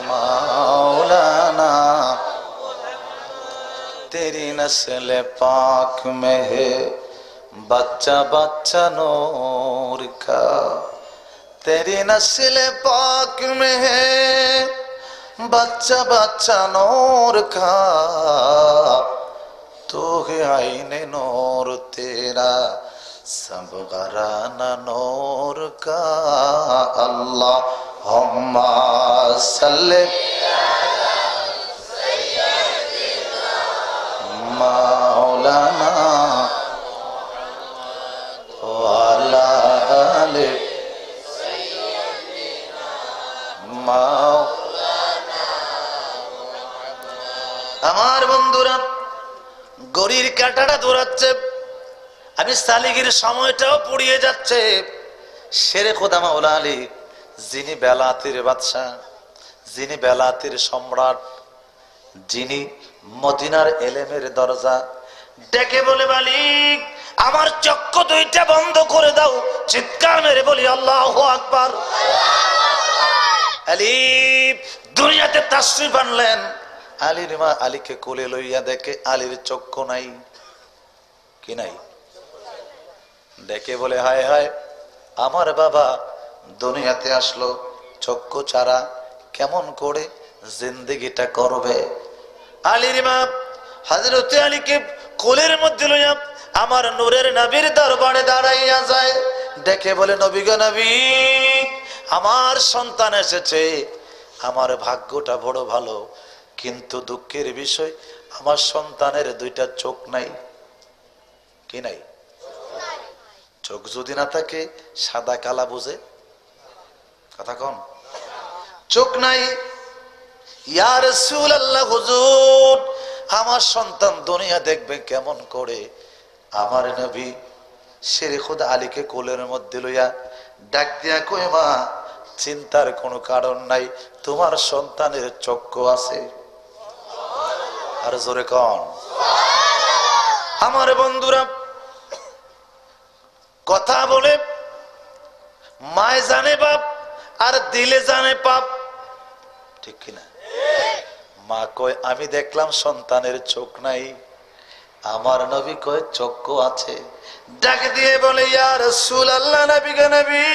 মাওলানা। तेरी नस्ल पाक में है बच्चा बच्चा नूर का, तेरी नस्ल पाक में है बच्चा बच्चा नूर का, तू है आईने नूर तेरा सब घराना नूर का। अल्लाहुम्मा सल्ली মাওলানা ওয়া আলা আলি মাওলানা। আমার বন্ধুরা, গড়ির কাঁটাটা দৌড়াচ্ছে, আমি সালিগির সময়টাও পুড়িয়ে যাচ্ছে। শেরে খোদা মাওলা আলী, যিনি বেলাতের বাদশা, যিনি বেলাতের সম্রাট, যিনি মদিনার এলেমের দরজা, ডেকে বলে, মালিক আমার চক্ষু দুইটা বন্ধ করে দাও। চিৎকার মেরে বলি আল্লাহু আকবার। আলী দুনিয়াতে তাশরীফ আনলেন। আলীর মা আলীকে কোলে লইয়া দেখে আলীর চক্ষু নাই। কি নাই? ডেকে বলে, হায় হায়, আমার বাবা দুনিয়াতে আসলো, চক্ষু ছাড়া কেমন করে জিন্দেগিটা করবে। আলীর মা হযরত আলীকে কোলের মধ্যে লইয়া আমার নূরের নবীর দরবারে দাঁড়াইয়া যায়। ডেকে বলে, নবী গো নবী, আমার সন্তান এসেছে, আমার ভাগ্যটা বড় ভালো, কিন্তু দুঃখের বিষয় আমার সন্তানের দুইটা চোখ নাই। কি নাই? চোখ যদি না থাকে সাদা কালা বুঝে? কথা কন। চোখ নাই। ইয়া রাসূলুল্লাহ, হুজুর আমার সন্তান দুনিয়া দেখবে কেমন করে? আমার নবী শেরে খুদা আলীকে কোলের মধ্যে লইয়া ডাক দিয়া কই, মা চিন্তার কোনো কারণ নাই, তোমার সন্তানের চক্ষু আছে। আর জোরে কন। আমার বন্ধুরা, কথা বলে মায় জানে বাপ আর দিলে জানে পাপ, ঠিক কিনা? মা কয়, আমি দেখলাম সন্তানের চোখ নাই, আমার নবী কয় চক্ষু আছে। ডাক দিয়ে বলে, ইয়া রাসূলুল্লাহ, নবী গো নবী,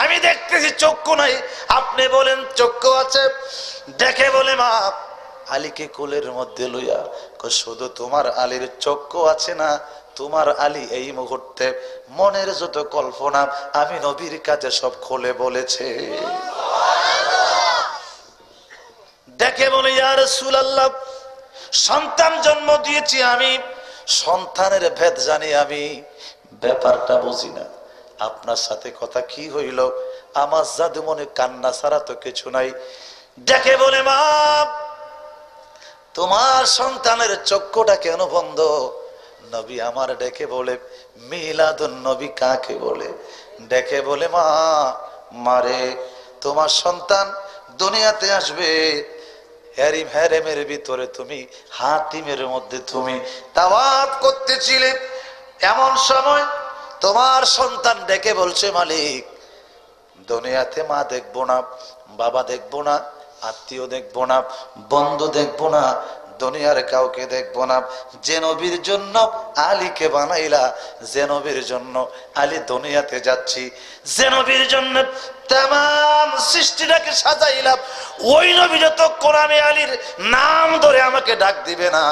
আমি দেখতেছি চক্ষু নাই, আপনি বলেন চক্ষু আছে। দেখে বলে মা আলীকে কোলের মধ্যে লইয়া শুধু তোমার আলীর চক্ষু আছে না, তোমার আলী এই মুহূর্তে মনের যত কল্পনা আমি নবীর কাছে সব খুলে বলেছে। দেখে বলে ইয়া রাসূলুল্লাহ, সন্তান জন্ম দিয়েছি আমি, সন্তানের ভেদ জানি আমি, ব্যাপারটা বুঝি না, আপনার সাথে কথা কি হইল? আমার জাদু মনে কান্না ছাড়া তো কিছু নাই। দেখে বলে মা তোমার সন্তানের চক্ষুটা কেন বন্ধ? নবী আমার ডেকে বলে মিলাদুন নবী কাকে বলে? ডেকে বলে মা মারে তোমার সন্তান দুনিয়াতে আসবে, হেরিম হেরেমের ভিতরে তুমি হাতিমের মধ্যে তুমি তাওয়াফ করতেছিলে, এমন সময় তোমার সন্তান ডেকে বলছে মালিক দুনিয়াতে মা দেখবো না, বাবা দেখবো না, আত্মীয় দেখবো না, বন্ধু দেখবো না, দুনিয়ার কাউকে দেখবো না, যে নবীর জন্য আলীকে বানাইলা, যে নবীর জন্য আলী দুনিয়াতে যাচ্ছি, যে নবীর জন্য তাম সৃষ্টিটাকে সাজাইলাম, ওই নবী যতক্ষণ আমি আলীর নাম ধরে আমাকে ডাক দিবে না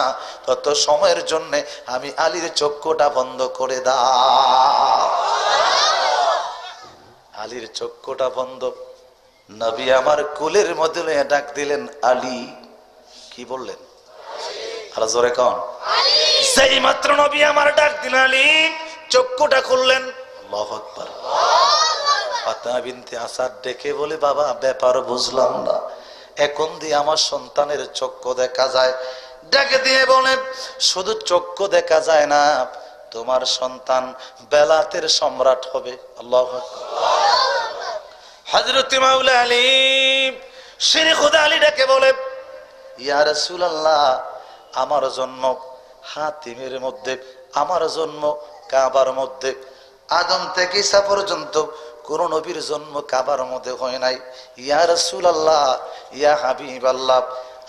তত সময়ের জন্য আমি আলীর চক্ষুটা বন্ধ করে দাও। আলীর চক্ষুটা বন্ধ, নবী আমার কোলের মধ্যে ডাক দিলেন আলী। কি বললেন? আর জোরে কন। সেই মাত্র নবী আমার ডাক দিলেন আলী, চক্ষুটা খুললেন। আল্লাহু আকবার। ফাতেমা বিনতে আসাদ ডেকে বলে বাবা ব্যাপার বুঝলাম না, এখন দিয়ে আমার সন্তানের চক্ষু দেখা যায়। ডেকে দিয়ে বলে শুধু চক্ষু দেখা যায় না, তোমার সন্তান বেলাতের সম্রাট হবে। আল্লাহু আকবার। হযরত মাওলা আলী শিরে খুদা আলী ডেকে বলে ইয়া রাসূলুল্লাহ, আমার জন্ম হাতিমের মধ্যে, আমার জন্ম কাবার মধ্যে, আদম থেকে ঈসা পর্যন্ত কোন নবীর জন্ম কাবার মধ্যে হয় নাই। ইয়া রাসূলুল্লাহ, ইয়া হাবিবাল্লাহ,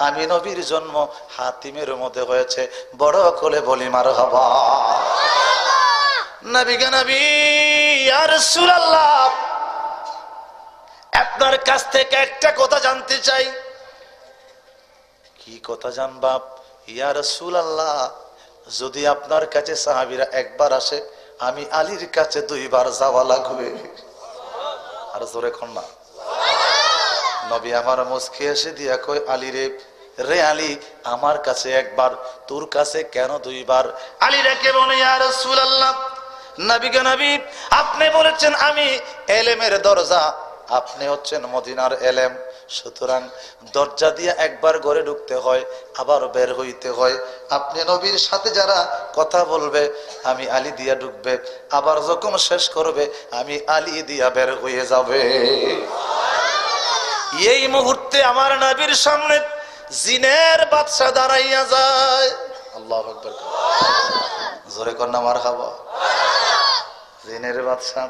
আমি নবীর জন্ম হাতিমের মধ্যে হয়েছে। বড় কোলে বলি মারহাবা। নবী গে নবী, ইয়া রাসূলুল্লাহ, আপনার কাছ থেকে একটা কথা জানতে চাই। কি কথা জানবা? ইয়া রাসূলুল্লাহ, যদি আপনার কাছে সাহাবীরা একবার আসে, আমি আলীর কাছে দুইবার যাওয়া লাগবে। আর জোরে কোন না। নবী আমার মুস্কি এসে দিয়া কই আলী রে, রে আলী, আমার কাছে একবার, তোর কাছে কেন দুইবার? আলী রেখে বলে ইয়া রাসূলুল্লাহ, নবী গে নবী, আপনি বলেছেন আমি এলেমের দরজা, আপনি হচ্ছেন মদিনার এলেম, সুতরাং দরজা দিয়ে একবার ঘরে ঢুকতে হয়, আবার বের হইতে হয়। আপনি নবীর সাথে যারা কথা বলবে আমি আলী দিয়া ঢুকবে, আবার যখন শেষ করবে আমি আলী দিয়া বের হয়ে যাবে। এই মুহূর্তে আমার নবীর সামনে জিনের বাদশা দাঁড়াইয়া যায়। আল্লাহু আকবার। জোরে কন্যা মারহাবা। জিনের বাদশা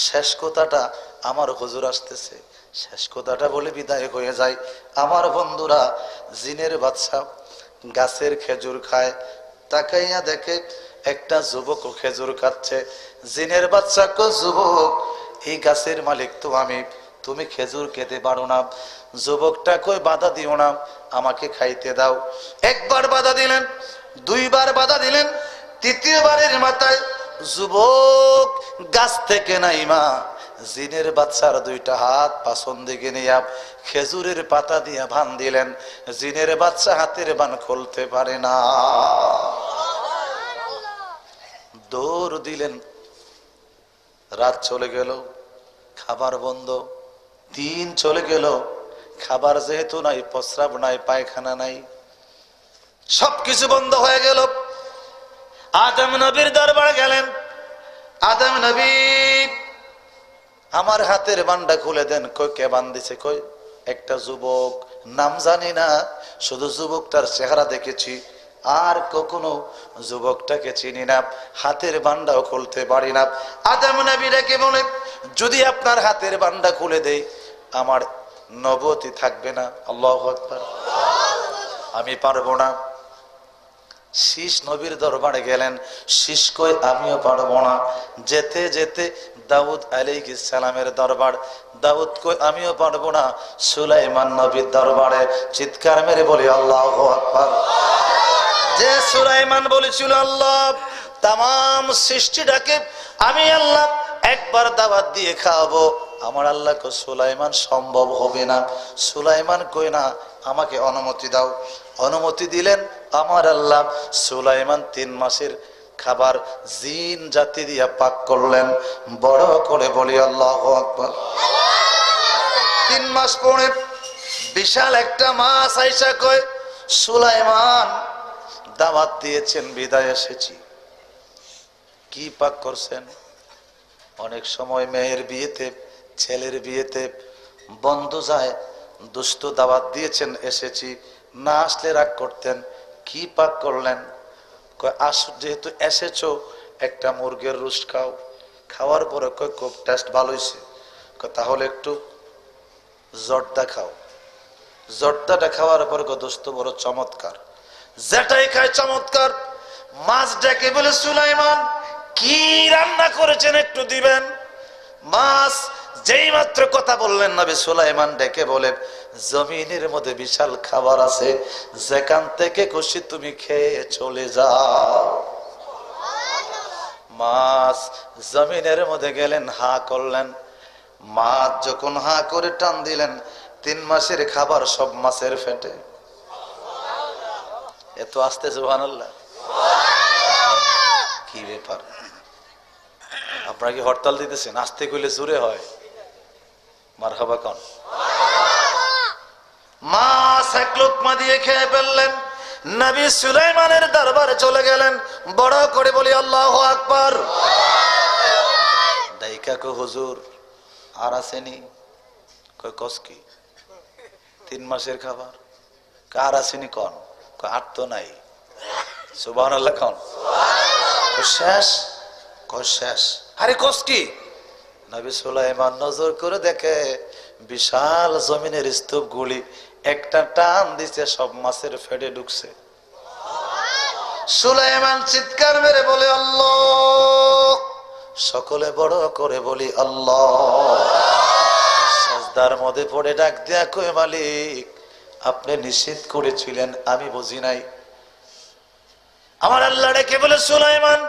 শেষ কথাটা আমার হুজুর আসতেছে, শেষ কথাটা বলে বিদায় হয়ে যায়। আমার বন্ধুরা, জিনের বাদশা গাছের খেজুর খায়, তাকাইয়া দেখে একটা যুবক খেজুর খাচ্ছে। জিনের বাদশা কো যুবক, এই গাছের মালিক তো আমি, তুমি খেজুর খেতে পারো না। যুবকটা কই বাধা দিও না, আমাকে খাইতে দাও। একবার বাধা দিলেন, দুইবার বাধা দিলেন, তৃতীয়বারের মাথায় যুবক গাছ থেকে নাইমা জিনের বাচ্চার দুইটা হাত পাছন দিকে নিয়ে খেজুরের পাতা দিয়ে বান দিলেন। জিনের বাচ্চা হাতের বান খুলতে পারে না, দৌড় দিলেন। রাত চলে গেল, খাবার বন্ধ। দিন চলে গেল, খাবার যেহেতু নাই, প্রস্রাব নাই, পায়খানা নাই, সবকিছু বন্ধ হয়ে গেল। আদম নবীর দরবারে গেলেন। আদম নবী, আমার হাতের বান্ডা খুলে দেন। কই কে বান দিছে? কই একটা যুবক, নাম জানি না, শুধু যুবকটার চেহারা দেখেছি, আর কখনো যুবকটাকে চিনি না, হাতের বান্ডাও খুলতে পারি না। আদম নবী রেখে বলে যদি আপনার হাতের বান্ডা খুলে দেই আমার নবুয়তি থাকবে না। আল্লাহু আকবার। আমি পারবো না। শীষ নবীর দরবারে গেলেন। শীষ কই আমিও পারবো না। যেতে যেতে দাউদ আলাইহিস সালামের দরবার। দাউদ কই আমিও পারবো না, সুলাইমান নবীর দরবারে। চিৎকার মেরে বলি আল্লাহু আকবার। যে সুলাইমান বলেছিল আল্লাহ তাম সৃষ্টিটাকে আমি আল্লাহ একবার দাওয়াত দিয়ে খাওয়াবো, আমার আল্লাহ কো সুলাইমান সম্ভব হবে না। সুলাইমান কই না, আমাকে অনুমতি দাও। অনুমতি দিলেন আমার আল্লাহ। সুলাইমান 3 মাসের খাবার জিন জাতি দিয়া পাক করলেন। বড় করে বলি আল্লাহু আকবার। 3 মাস পরে বিশাল একটা মাছ আইসা কয়, সুলাইমান দাওয়াত দিয়েছেন বিদায় এসেছি। কি পাক করছেন? অনেক সময় মেয়ের বিয়েতে, ছেলের বিয়েতে বন্ধু যায়, দুষ্ট দাওয়াত দিয়েছেন এসেছি, না আসলে রাগ করতেন। কি পাক করলেন? কয় যেহেতু এসেছো একটা মুরগির রোস্ট খাও। খাওয়ার পরে কয় খুব টেস্ট ভালো হয়েছে। তাহলে একটু জর্দা খাও। জর্দাটা খাওয়ার পরে দোস্ত বড় চমৎকার, যেটাই খায় চমৎকার। মাছ ডেকে বলে, সুলাইমান কি রান্না করেছেন একটু দিবেন। মাছ যেই মাত্র কথা বললেন নবী সুলাইমান ডেকে বলে, জমিনের মধ্যে বিশাল খাবার আছে, যেখান থেকে খুশি তুমি খেয়ে চলে যাও। মাছ জমিনের মধ্যে গেলেন, হা করলেন। মাছ যখন হা করে টান দিলেন, 3 মাসের খাবার সব মাছের ফেটে। এত আস্তে সুবহানাল্লাহ। কি ব্যাপার? আপনারা কি হরতাল দিতেছেন? আস্তে কইলে জোরে হয়। মারহাবা কোন। মাছ 1 লোকমা দিয়ে খেয়ে ফেললেন। নবী সুলাইমানের দরবারে চলে গেলেন। বড় করে বলি আল্লাহু আকবার। দাইকা কো হুজুর আর আসেনি? কয় কস কি? 3 মাসের খাবার। কার আসেনি কোন? কয় আর তো নাই। সুবহানাল্লাহ কোন। শেষ। কয় শেষ। আরে কস কি? নবী সুলাইমান নজর করে দেখে বিশাল জমিনের স্তূপ গুলি একটা টান দিছে, সব মাছের ফেডে ঢুকছে। সুলাইমান চিৎকার মেরে বলে আল্লাহ। সকলে বড় করে বলি আল্লাহ। সাজদার মধ্যে পড়ে ডাক দেয়া কয়, মালিক আপনি নিষেধ করেছিলেন, আমি বুঝি নাই। আমার আল্লাহ ডেকে বলে, সুলাইমান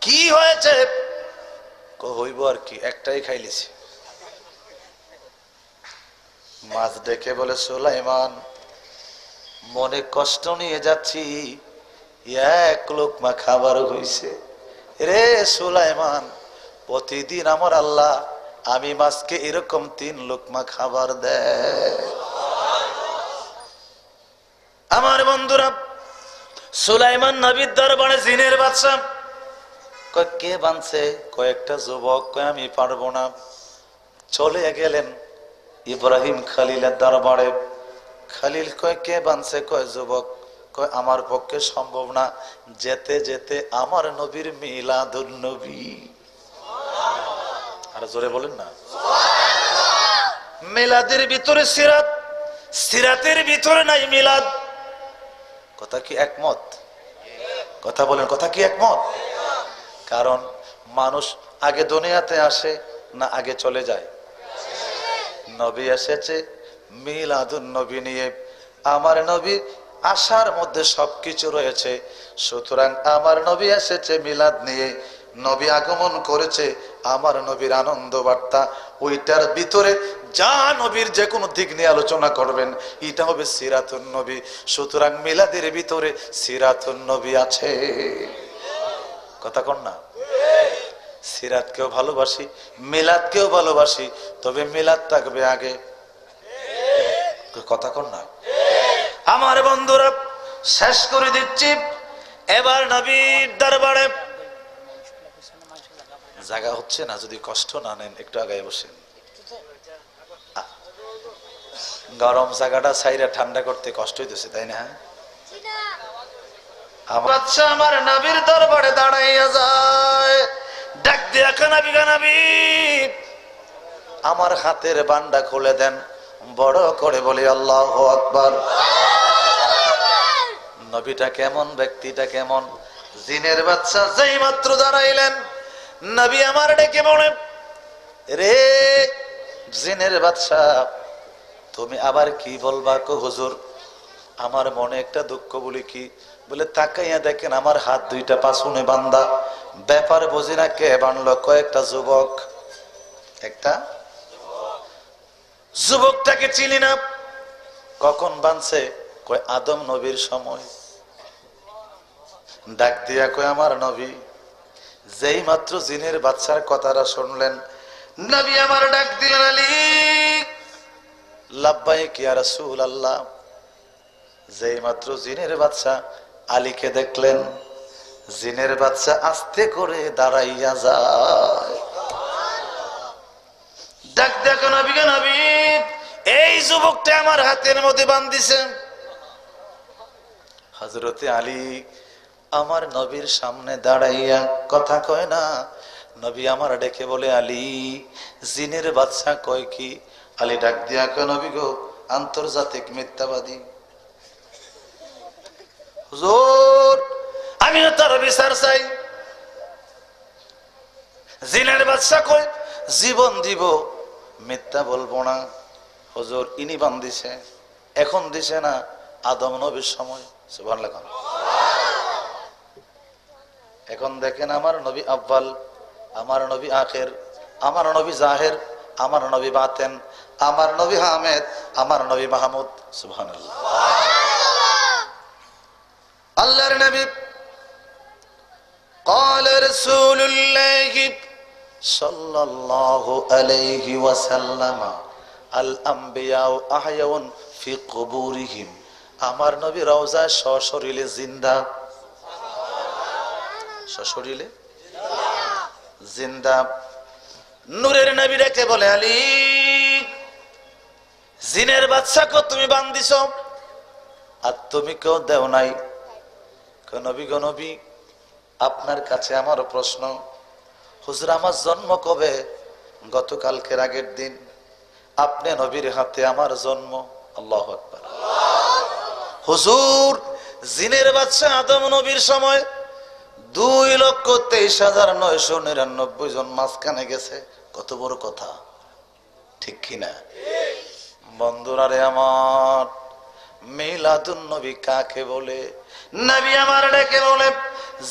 কি হয়েছে? হইব আর কি, একটাই খাইলিছি। মাছ ডেকে বলে, সুলাইমান মনে কষ্ট নিয়ে যাচ্ছি, 1 লোকমা খাবার হইছে রে। সুলাইমান প্রতিদিন আমার আল্লাহ আমি মাছকে এরকম 3 লোকমা খাবার দেয়। আমার বন্ধুরা, সুলাইমান নবীর দরবারে জিনের বাদশা। কয় কে বানছে? কয়েকটা যুবক। কয় আমি পারবো না। চলে গেলেন ইব্রাহিম খালিলের দরবারে। খালিল কয় কে বানছে? কয় যুবক। কয় আমার পক্ষে সম্ভব না, যেতে যেতে আমার নবীর মিলাদুন নবী। আর জোরে বলেন না। মিলাদের ভিতরে সিরাত, সিরাতের ভিতরে নাই মিলাদ। কথা কি একমত? কথা বলেন, কথা কি একমত? কারণ মানুষ আগে দুনিয়াতে আসে না আগে চলে যায়? নবী এসেছে মিলাদুন নবী নিয়ে। আমার নবী আসার মধ্যে সবকিছু রয়েছে, সুতরাং আমার নবী এসেছে মিলাদ নিয়ে। নবী আগমন করেছে, আমার নবীর আনন্দ বার্তা। ওইটার ভিতরে যা নবীর যে কোনো দিক নিয়ে আলোচনা করবেন, এটা হবে সিরাতুন নবী। সুতরাং মিলাদের ভিতরে সিরাতুন নবী আছে। কথা কন না? সিরাতকেও ভালোবাসি, মিলাদকেও ভালোবাসি, তবে মিলাদ থাকবে আগে। কথা কন না? আমার বন্ধুরা, শেষ করে দিচ্ছি। এবার নবীর দরবারে জায়গা হচ্ছে না, যদি কষ্ট না নেন একটু আগায় বসেন। গরম জায়গাটা ছাইরা ঠান্ডা করতে কষ্ট হইতেছে, তাই না? আমার নবীর দরবারে দাঁড়াইয়া যায়, ডাক দিয়া নবী গো নবী, আমার হাতের বান্ডা খুলে দেন। বড় করে বলি আল্লাহু আকবার। নবীটা কেমন, ব্যক্তিটা কেমন? জিনের বাচ্চা যেই মাত্র দাঁড়াইলেন, নবী আমার ডেকে বলে, রে জিনের বাদশা, তুমি আবার কি বলবা? কো হুজুর, আমার মনে একটা দুঃখ। বলি কি? বলে তাকাইয়া দেখেন আমার হাত দুইটা পাছনে বান্ধা। ব্যাপার বুঝি না, কে বানলো? কয়েকটা যুবক। একটা যুবকটাকে চিনি না। কখন বানছে? কয় আদম নবীর সময়। ডাক দিয়া কয়, আমার নবী। যেই মাত্র জিনের বাচ্চার কথাটা শুনলেন, নবী আমার ডাক দিলেন, আলী। লাব্বাইক ইয়া রাসূলুল্লাহ। যেই মাত্র জিনের বাচ্চা আলীকে দেখলেন, জিনের বাচ্চা আস্তে করে দাঁড়াইয়া যায়। ডাক দেখো নবী, গো নবী, এই যুবকটা আমার হাতের মধ্যে বান্ধিছে। হযরতে আলী আমার নবীর সামনে দাঁড়াইয়া কথা কয় না। নবী আমার ডেকে বলে, আলী, জিনের বাচ্চা কয় কি? আলী ডাক দিয়া কয়, নবী গো, আন্তর্জাতিক মিথ্যাবাদী। হুজুর, আমিও তার বিচার চাই। জিনের বাচ্চা কয়, জীবন দিব, মিথ্যা বলবো না। হুজুর, ইনি বান্ধিছে, এখন দিছে না, আদম নবীর সময়। সুবহানাল্লাহ। এখন দেখেন আমার নবী আব্বাল, আমার নবী আখের, আমার নবী জাহের, আমার নবী বাতেন, আমার নবী হামেদ, আমার নবী মাহমুদ। সুবহানাল্লাহ। আল্লাহর নবী قال رسول الله صلى الله عليه وسلم الانبياء احياء في قبورهم। আমার নবী রওজা সশরীরে জিন্দা। সশরীরে জিন্দা। নূরের নবী ডেকে বলে, আলী, জিনের বাচ্চাকে তুমি বান্ধিছ, আর তুমি কেউ দেও নাই। নবী গো নবী, আপনার কাছে আমার প্রশ্ন। হুজুর, আমার জন্ম কবে? গতকালকের আগের দিন। আপনি নবীর হাতে আমার জন্ম। আল্লাহু আকবার। হুজুর, জিনের বাচ্চা আদম নবীর সময় 2,23,999 জন মাঝখানে গেছে। কত বড় কথা, ঠিক কিনা? বন্ধুরা রে আমার, মিলাদুন নবী কাকে বলে? নবী আমার ডেকে বলে,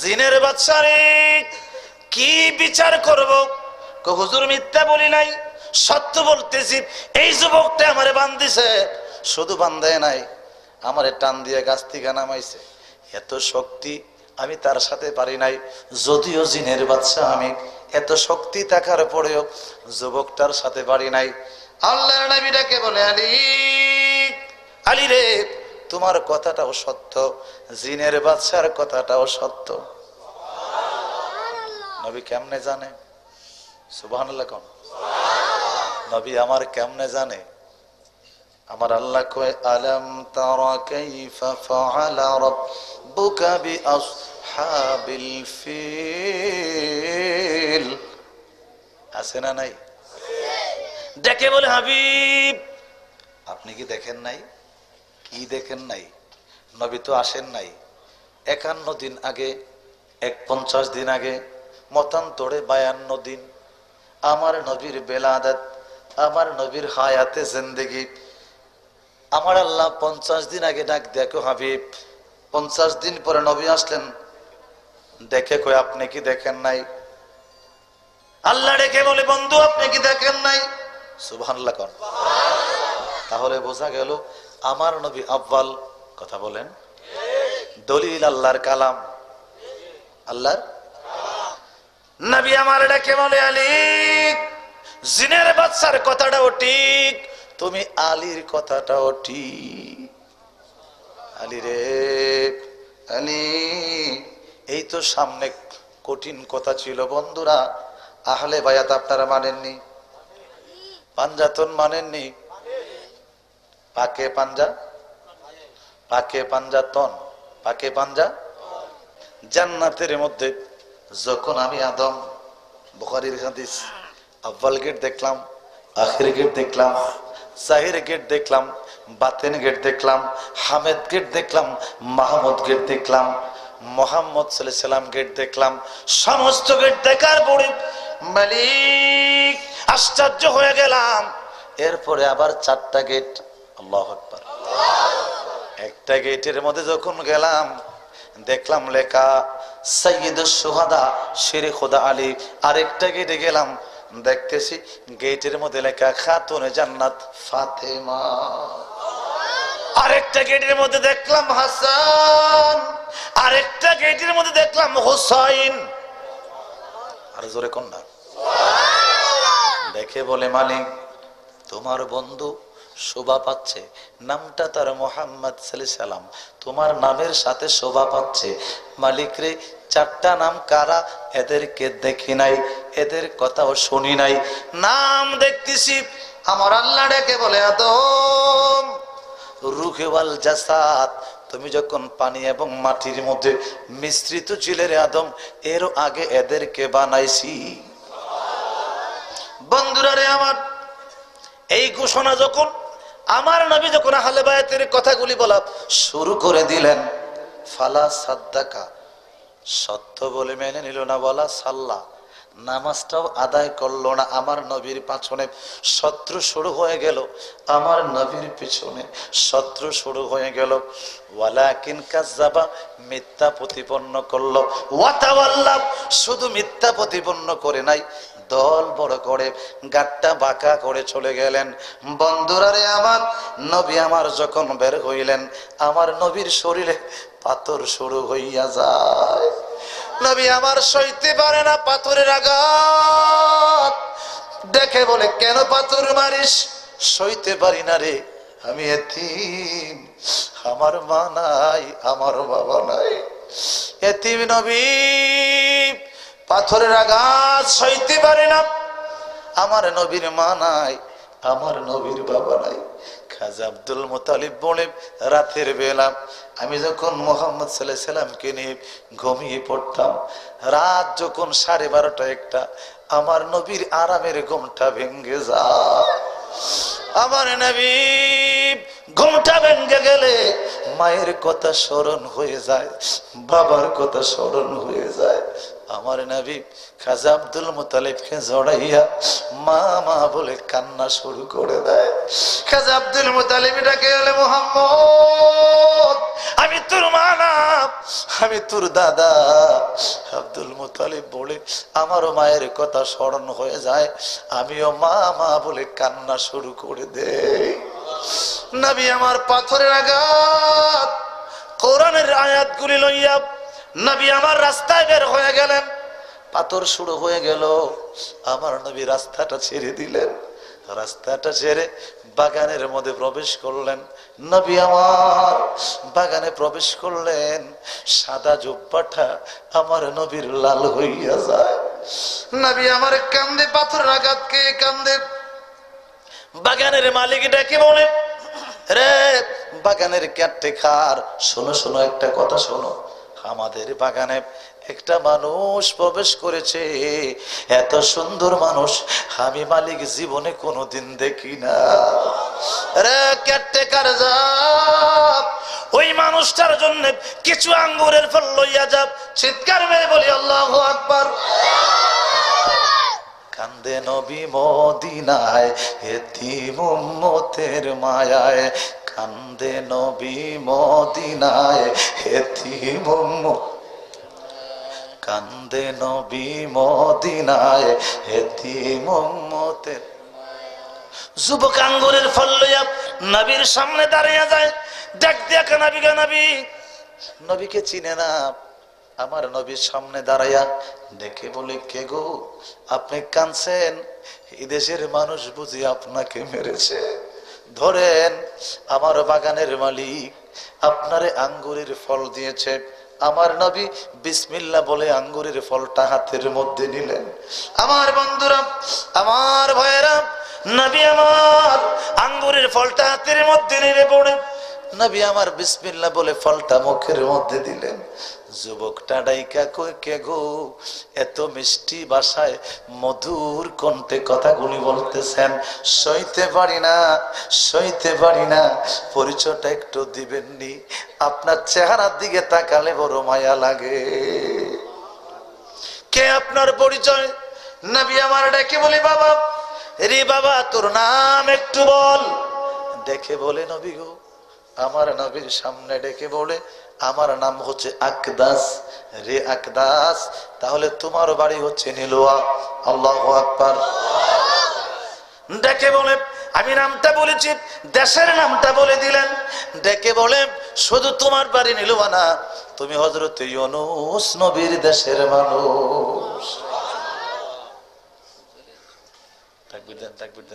জিনের বাচ্চারে কি বিচার করব? হুজুর, মিথ্যা বলি নাই, সত্য বলতেছি। এই যুবকটা আমারে বান্ধিছে, শুধু বান্ধায় নাই, আমারে টান দিয়ে গাছ থেকে নামাইছে। এত শক্তি আমি তার সাথে পারি নাই। যদিও জিনের বাচ্চা আমি, এত শক্তি থাকার পরেও যুবকটার সাথে পারি নাই। আল্লাহর নবী ডেকে বলে, আলী, আলী রে, তোমার কথাটাও সত্য, জিনের বাচ্চার কথাটাও সত্য। নবী কেমনে জানে? সুবহানাল্লাহ। কোন নবী আমার কেমনে জানে? আমার আল্লাহ কয়, আলাম তারা কাইফা ফাআলা রাব্বুকা বিআসহাবিল ফিল। আছে না নাই? ডেকে বলে, হাবিব, আপনি কি দেখেন নাই? কি দেখেন নাই? নবী তো আসেন নাই। 51 দিন আগে, 50 দিন আগে, মতান্তরে 52 দিন। আমার নবীর বেলাদাত, আমার নবীর হায়াতে জিন্দেগি। আমার আল্লাহ 50 দিন আগে ডাক দেখো, হাবিব। 50 দিন পরে নবী আসলেন। দেখে কই, আপনি কি দেখেন নাই? আল্লাহ ডেকে বলে, বন্ধু, আপনি কি দেখেন নাই? সুবহানাল্লাহ। কোন তাহলে বোঝা গেল আমার নবী আব্বাল। কথা বলেন। দলিল আল্লাহর কালাম, আল্লাহর নবী আমার ডেকে বলে, আলী, জিনের বাচ্চার কথাটাও ঠিক, তুমি আলীর কথাটাও ঠিক। আলী রে, আলী, এই তো সামনে কঠিন কথা ছিল। বন্ধুরা, আহলে বায়াত আপনারা মানেননি, পাঞ্জাতন মানেননি, পাকে পাঞ্জা, পাকে পাঞ্জাতন, পাকে পাঞ্জা। জান্নাতের মধ্যে যখন আমি আদম, বুখারীর হাদিস, আব্বাল গেট দেখলাম, আখির গেট দেখলাম, জাহির গেট দেখলাম, বাতেন গেট দেখলাম, হামেদ গেট দেখলাম, মাহমুদ গেট দেখলাম, মোহাম্মদ সাল্লাল্লাহু আলাইহি সাল্লাম গেট দেখলাম। সমস্ত গেট দেখার পরে মালিক আশ্চর্য হয়ে গেলাম। এরপরে আবার 4টা গেট। আল্লাহু আকবার। একটা গেটের মধ্যে যখন গেলাম দেখলাম লেখা সাইয়্যিদুশ শুহাদা শেরে খোদা আলী। আরেকটা গেটে গেলাম, দেখতেছি গেটের মধ্যে লেখা খাতুনে জান্নাত ফাতেমা। আরেকটা গেটের মধ্যে দেখলাম হাসান, আরেকটা গেটের মধ্যে দেখলাম হুসাইন। আর জোরে কন্যা দেখে বলে, মালিক তোমার বন্ধু শোভা পাচ্ছে, নামটা তার মোহাম্মদ সাল্লাল্লাহু আলাইহি সাল্লাম, তোমার নামের সাথে শোভা পাচ্ছে। মালিক রে, 4টা নাম কারা? এদেরকে দেখি নাই, এদের কথাও শুনি নাই। নাম দেখতেছি। আমার আল্লাহ ডেকে বলে, আদম রূহে ওয়াল জাসাদ, তুমি যখন পানি এবং মাটির মধ্যে মিশ্রিত ছিলে রে আদম, এর আগে এদেরকে বানাইছি। বন্ধুরা রে আমার, এই ঘোষণা যখন আমার নবী যখন আহলে বায়াতের কথাগুলি বলা শুরু করে দিলেন, ফালা সাদ্দাকা, সত্য বলে মেনে নিল না, বলা সাল্লা, নামাজটাও আদায় করলো না। আমার নবীর পেছনে শত্রু শুরু হয়ে গেল, আমার নবীর পিছনে শত্রু শুরু হয়ে গেল। ওয়ালাকিন কাযাবা, মিথ্যা প্রতিপন্ন করলো। ওয়াতাওয়াল্লা, শুধু মিথ্যা প্রতিপন্ন করে নাই, দল বড় করে গাট্টা বাঁকা করে চলে গেলেন। বন্ধুরা রে আমার, নবী আমার যখন বের হইলেন, আমার নবীর শরীরে পাথর শুরু হইয়া যায়। নবী আমার সইতে পারে না পাথরের আঘাত। দেখে বলে, কেন পাথর মারিস? সইতে পারি না রে, আমি এতিম, আমার মা নাই, আমার বাবা নাই। এতিম নবী পাথরের আঘাত সইতে পারে না। আমার নবীর মা নাই, আমার নবীর বাবা নাই। খাজা আব্দুল মুতালিব বলে, রাতের বেলা আমি যখন মোহাম্মদ সাল্লাল্লাহু আলাইহি সাল্লামকে নিয়ে ঘুমিয়ে পড়তাম, রাত যখন 12:30 1টা, আমার নবীর আরামের ঘুমটা ভেঙে যায়। আমার নবী ঘুমটা ভেঙে গেলে মায়ের কথা স্মরণ হয়ে যায়, বাবার কথা স্মরণ হয়ে যায়। আমার নবী খাজা আব্দুল মুতালিবকে জড়াইয়া মা মা বলে কান্না শুরু করে দেয়। খাজা আব্দুল মুতালিব ডাকে বলে, মুহাম্মদ আমি তোর মা না, আমি তোর দাদা। আব্দুল মুতালিব বলে, আমারও মায়ের কথা স্মরণ হয়ে যায়, আমিও মা মা বলে কান্না শুরু করে দেই। নবী আমার পাথরের আঘাত, কোরআনের আয়াতগুলি লইয়া নবী আমার রাস্তায় বের হয়ে গেলেন। পাথর শুরু হয়ে গেল, আমার নবী রাস্তাটা ছেড়ে দিলেন। রাস্তাটা ছেড়ে বাগানের মধ্যে প্রবেশ করলেন। নবী আমার বাগানে প্রবেশ করলেন, সাদা জুব্বাটা আমার নবীর লাল হইয়া যায়। নবী আমার কান্দে, পাথরের আঘাত কে কান্দে। বাগানের মালিক ডেকে বলে, রে বাগানের কেয়ারটেকার, শোনো শোনো, একটা কথা শোনো। আমাদের বাগানে একটা মানুষ প্রবেশ করেছে, এত সুন্দর মানুষ আমি মালিক জীবনে কোনোদিন দেখি না। রে কেয়ারটেকার যা, ওই মানুষটার জন্য কিছু আঙ্গুরের ফল লইয়া যাব। চিৎকার মেরে বলি আল্লাহু আকবার। কান্দে নবী মদিনায় এতিম উম্মতের মায়ায়, কান্দে নবী মদিনায় এতিম উম্মত, কান্দে নবী মদিনায় এতিম উম্মতের। যুবক আঙ্গুরের ফল লইয়া নবীর সামনে দাঁড়িয়ে যায়, ডাক দিয়া নবী গে নবী। নবীকে চিনে না, আমার নবীর সামনে দাঁড়াইয়া দেখে বলে, কে গো আপনি কাঁদছেন? এই দেশের মানুষ বুঝি আপনাকে মেরেছে। ধরেন, আমার বাগানের মালিক আপনারে আঙ্গুরের ফল দিয়েছে। আমার নবী বিসমিল্লাহ বলে আঙ্গুরের ফলটা হাতের মধ্যে নিলেন। আমার বন্ধুরা, আমার ভাইয়েরা, নবী আমার আঙ্গুরের ফলটা হাতের মধ্যে নিলে পড়ে নবী আমার বিসমিল্লাহ বলে ফলটা মুখের মধ্যে দিলেন। যুবকটা ডাইকা কই কে গো, এত মিষ্টি ভাষায় মধুর কণ্ঠে কথাগুলি বলতেছেন, সইতে পারি না, সইতে পারি না, পরিচয়টা একটু দিবেননি? আপনার চেহারার দিকে তাকালে বড় মায়া লাগে। কে আপনার পরিচয়? নবী আমার ডেকে বলি, বাবা রে বাবা, তোর নাম একটু বল। ডেকে বলে, নবী গো, আমার নবীর সামনে ডেকে বলে, আমার নাম হচ্ছে আকদাস। রে আকদাস, তাহলে তোমার বাড়ি হচ্ছে নীলুয়া। আল্লাহু আকবার। ডেকে বলে, আমি নামটা বলেছি, দেশের নামটা বলে দিলেন। ডেকে বলে, শুধু তোমার বাড়ি নীলুয়া না, তুমি হযরত ইউনূস নবীর দেশের মানুষ। তাকবীর দেন, তাকবীর দেন।